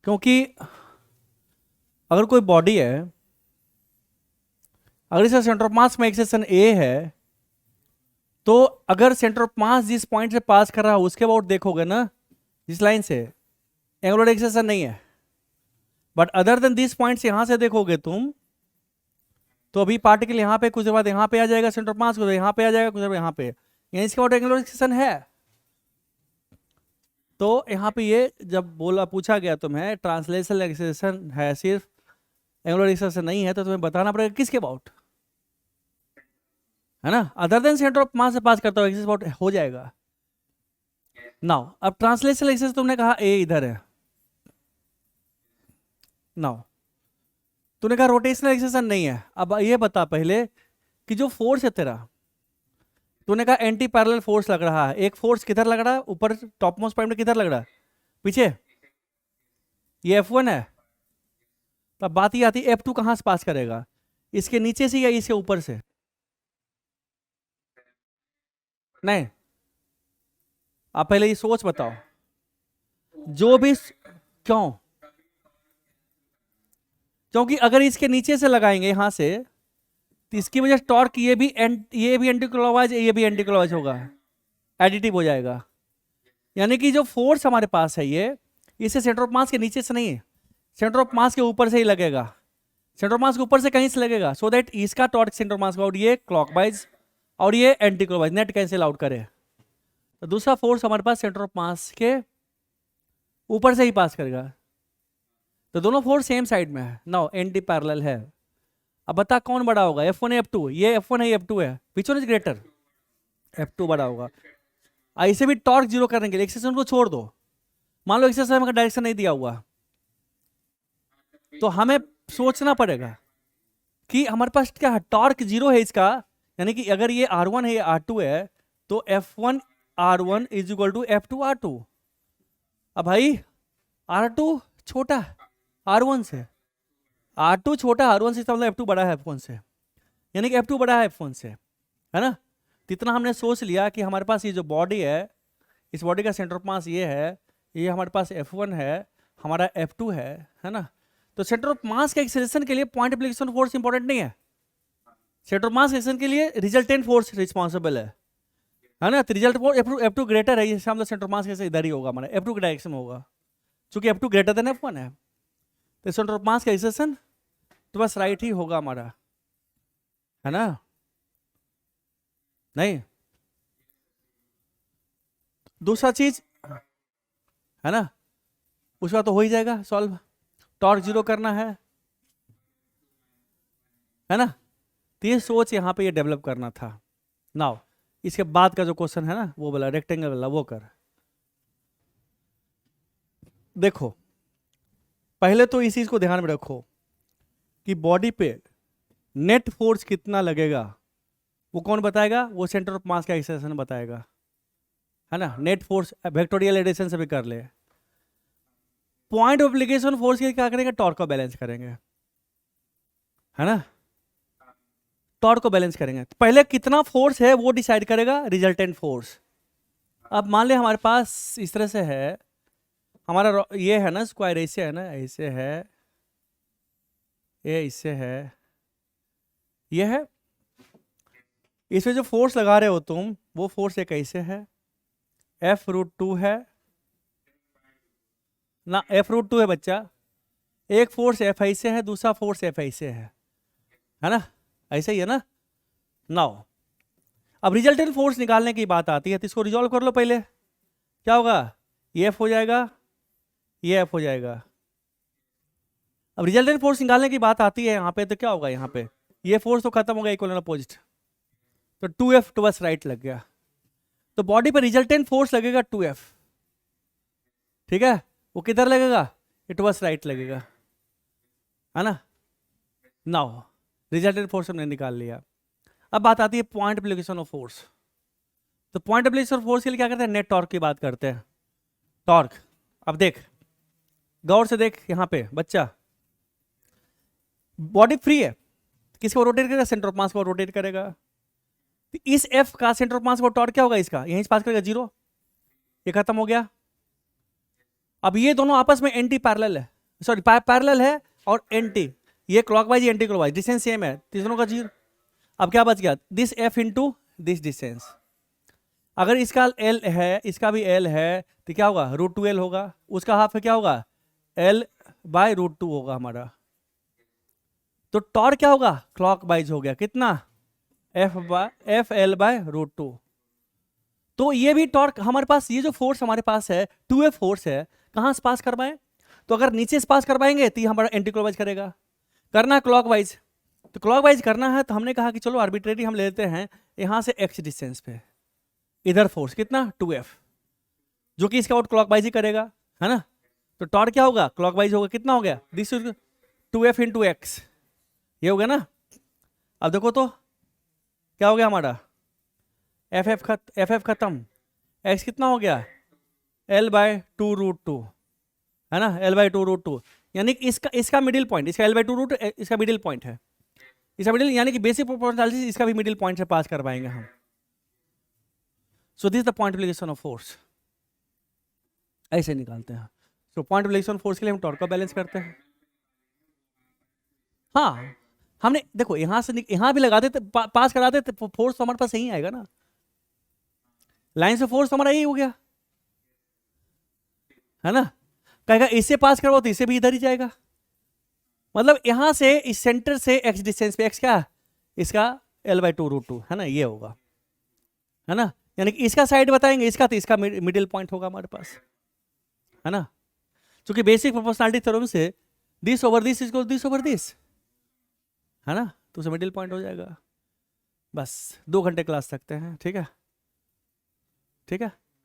क्योंकि अगर कोई बॉडी है, अगर इसका सेंटर ऑफ मास में एक्सेशन ए है, तो अगर सेंटर ऑफ मास जिस पॉइंट से पास कर रहा है उसके अबाउट देखोगे ना, जिस लाइन से, एंगुलर एक्सेशन नहीं है, but other than this point से यहां से देखोगे तुम, तो अभी पार्टिकल यहाँ पे, कुछ देर बाद यहाँ पे आ जाएगा सेंटर ऑफ मास, कुछ यहाँ पे आ जाएगा, कुछ देर बाद यहाँ पे, यहाँ इसके अबाउट एंगुलर एक्सेशन है। तो यहाँ पे ये जब बोला पूछा गया तुम्हें ट्रांसलेशनल एक्सेशन है, सिर्फ एंगुलर एक्सेशन नहीं है, तो तुम्हें बताना पड़ेगा किसके अबाउट, है ना, अदर देन सेंटर ऑफ मास से पास करता हो एक्सेस अबाउट हो जाएगा। नाउ अब ट्रांसलेशनल एक्सेस तुमने कहा ए इधर है, नाउ तूने कहा रोटेशनल एक्सेशन नहीं है, अब ये बता पहले कि जो फोर्स है तेरा, तूने कहा एंटी पैरेलल फोर्स लग रहा है, एक फोर्स किधर लग रहा है ऊपर टॉप मोस्ट पॉइंट में, किधर लग रहा है पीछे, ये F1 है। तब बात ये आती है F2 कहां से पास करेगा, इसके नीचे से या इसके ऊपर से, नहीं आप पहले ये सोच बताओ, जो भी क्यों, क्योंकि अगर इसके नीचे से लगाएंगे यहां से, तो इसकी वजह से टॉर्क ये भी एंटी क्लॉकवाइज, ये भी एंटी क्लॉकवाइज होगा, एडिटिव हो जाएगा। यानी कि जो फोर्स हमारे पास है ये, इसे सेंटर ऑफ मास के नीचे से नहीं है, सेंटर ऑफ मास के ऊपर से ही लगेगा, सेंटर ऑफ मास के ऊपर से कहीं से लगेगा, सो दैट इसका टॉर्क सेंटर ऑफ मास का, ये क्लॉकवाइज और ये anti clockwise, net cancel out करे। तो दूसरा फोर्स हमारे पास सेंटर ऑफ मास के ऊपर से ही पास करेगा, तो दोनों फोर्स सेम साइड में है, नाउ एंटी पैरेलल है। अब बता कौन बड़ा होगा, F1 है F2, ये F1 है ये F2 है, which one is greater, F2 बड़ा होगा। ऐसे भी टॉर्क जीरो करने के लिए एक्सेशन को छोड़ दो, मान लो एक्सेशन का डायरेक्शन नहीं दिया हुआ, तो हमें सोचना पड़ेगा कि हमारे पास क्या है, टॉर्क जीरो है इसका, यानी कि अगर ये R1 है ये R2 है, तो F1 R1 is equal to F2 R2। अब भाई R2 छोटा R1 से, R2 छोटा R1 से, इसका मतलब F2 बड़ा है F1 से, यानी कि F2 बड़ा है F1 से, है ना। तो इतना हमने सोच लिया कि हमारे पास ये जो बॉडी है, इस बॉडी का सेंटर ऑफ मास ये है, ये हमारे पास F1 है, हमारा F2 है ना, तो सेंटर ऑफ मास के एक्सेलरेशन के लिए पॉइंट एप्लीकेशन फोर्स इंपॉर्टेंट नहीं है, सेंटर ऑफ मास एक्सेलरेशन के लिए रिजल्टेंट फोर्स रिस्पॉन्सिबल है ना, तो रिजल्ट फोर्स F2 ग्रेटर है, ये मतलब सेंटर ऑफ मास के इधर ही होगा हमारा, F2 के डायरेक्शन में होगा, क्योंकि F2 ग्रेटर देन F1 है, तो सेंटर ऑफ मास का एक्सेलरेशन तो बस राइट ही होगा हमारा, है ना, नहीं दूसरा चीज है ना, उसका तो हो ही जाएगा सॉल्व, टॉर्क जीरो करना है ना, तो ये सोच यहाँ पे ये डेवलप करना था। नाउ इसके बाद का जो क्वेश्चन है ना वो बोला रेक्टेंगल वाला, वो कर। देखो पहले तो इस चीज को ध्यान में रखो कि बॉडी पे नेट फोर्स कितना लगेगा वो कौन बताएगा, वो सेंटर ऑफ मास का एक्सेलरेशन बताएगा, है ना, नेट फोर्स वेक्टोरियल एडिशन से भी कर ले। पॉइंट ऑफ एप्लीकेशन फोर्स के क्या करेंगे, टॉर्क को बैलेंस करेंगे, है ना, टॉर्क को बैलेंस करेंगे। पहले कितना फोर्स है वो डिसाइड करेगा रिजल्टेंट फोर्स। अब मान ले हमारे पास इस तरह से है, हमारा ये है ना स्क्वायर, ऐसे है ना, ऐसे है, ये इससे है, ये है, इसमें जो फोर्स लगा रहे हो तुम वो फोर्स एक ऐसे है, F√2 है ना, F√2 है बच्चा, एक फोर्स F ऐसे है, दूसरा फोर्स F ऐसे है ना, ऐसे ही है ना। नाउ अब रिजल्टेंट फोर्स निकालने की बात आती है, तो इसको रिजॉल्व कर लो पहले, क्या होगा, ये F हो जाएगा, ये F हो जाएगा। अब रिजल्टेंट फोर्स निकालने की बात आती है यहाँ पे, तो क्या होगा, यहाँ पे ये फोर्स तो खत्म हो गया, इक्वल एंड अपोजिट, तो 2F टू बस राइट लग गया, तो बॉडी पर रिजल्टेंट फोर्स लगेगा 2F, ठीक है, वो किधर लगेगा, ये टू बस राइट लगेगा, है ना। नाउ रिजल्टेंट फोर्स हमने निकाल लिया, अब बात आती है पॉइंट एप्लीकेशन ऑफ फोर्स। तो पॉइंट एप्लीकेशन ऑफ फोर्स के लिए क्या करते हैं, नेट टॉर्क की बात करते हैं, टॉर्क। अब देख गौर से देख, यहाँ पे बच्चा बॉडी फ्री है, किसको रोटेट करेगा, सेंटर ऑफ मास को रोटेट करेगा, तो इस F का सेंटर ऑफ मास को टॉर्क क्या होगा, इसका यहीं से पास करेगा 0, ये खत्म हो गया। अब ये दोनों आपस में एंटी पैरेलल है, सॉरी पैरेलल है और एंटी, ये clockwise anti clockwise, distance same है, तीनों का 0। अब क्या बच गया, this F into this distance, अगर इसका L है इसका भी L है, तो क्या होगा, √2L होगा, उसका हाफ है क्या होगा, L/√2 होगा हमारा, तो टॉर्क क्या होगा, क्लॉकवाइज हो गया, कितना, FL/√2। तो ये भी टॉर्क हमारे पास, ये जो फोर्स हमारे पास है 2F फोर्स है, कहाँ से पास करवाएं, तो अगर नीचे से पास करवाएंगे तो ये हमारा एंटी क्लॉकवाइज करेगा, करना है क्लॉकवाइज, तो क्लॉकवाइज करना है, तो हमने कहा कि चलो आर्बिट्रेरी हम लेते हैं, यहाँ से x डिस्टेंस पे इधर फोर्स कितना 2F, जो कि इसका आउट क्लॉकवाइज ही करेगा, है ना, तो टॉर्क क्या होगा, क्लॉकवाइज होगा, कितना हो गया, दिस 2F इंटू एक्स, ये हो गया ना। अब देखो तो क्या हो गया हमारा, FF खत्म, x कितना हो गया, L/2√2, है ना, L/2√2, यानी कि इसका मिडिल पॉइंट, इसका L/2√2 इसका मिडिल पॉइंट है, इसका मिडिल, यानी कि बेसिक प्रोपोर्शनैलिटी इसका भी मिडिल पॉइंट से पास करवाएंगे हम। So this the point application of force, ऐसे निकालते हैं। सो पॉइंट एप्लीकेशन फोर्स के लिए हम टॉर्क का बैलेंस करते हैं। हाँ हमने देखो यहां से यहां भी लगाते थे, पास कराते थे, फोर्स तो हमारे पास यही आएगा ना, लाइन से फोर्स तो हमारा यही हो गया, है ना, कहेगा इससे पास करवाओ तो इसे भी इधर ही जाएगा, मतलब यहां से इस सेंटर से x डिस्टेंस पे, x क्या इसका L/2√2, है ना, ये होगा, है ना, यानी कि इसका साइड बताएंगे, इसका तो इसका मिडिल पॉइंट होगा हमारे पास, है ना, क्योंकि बेसिक प्रोपोर्शनैलिटी थ्योरम से this over this equal this over this, है ना, तो उसे मिडिल पॉइंट हो जाएगा। बस 2 घंटे क्लास सकते हैं, ठीक है, ठीक है।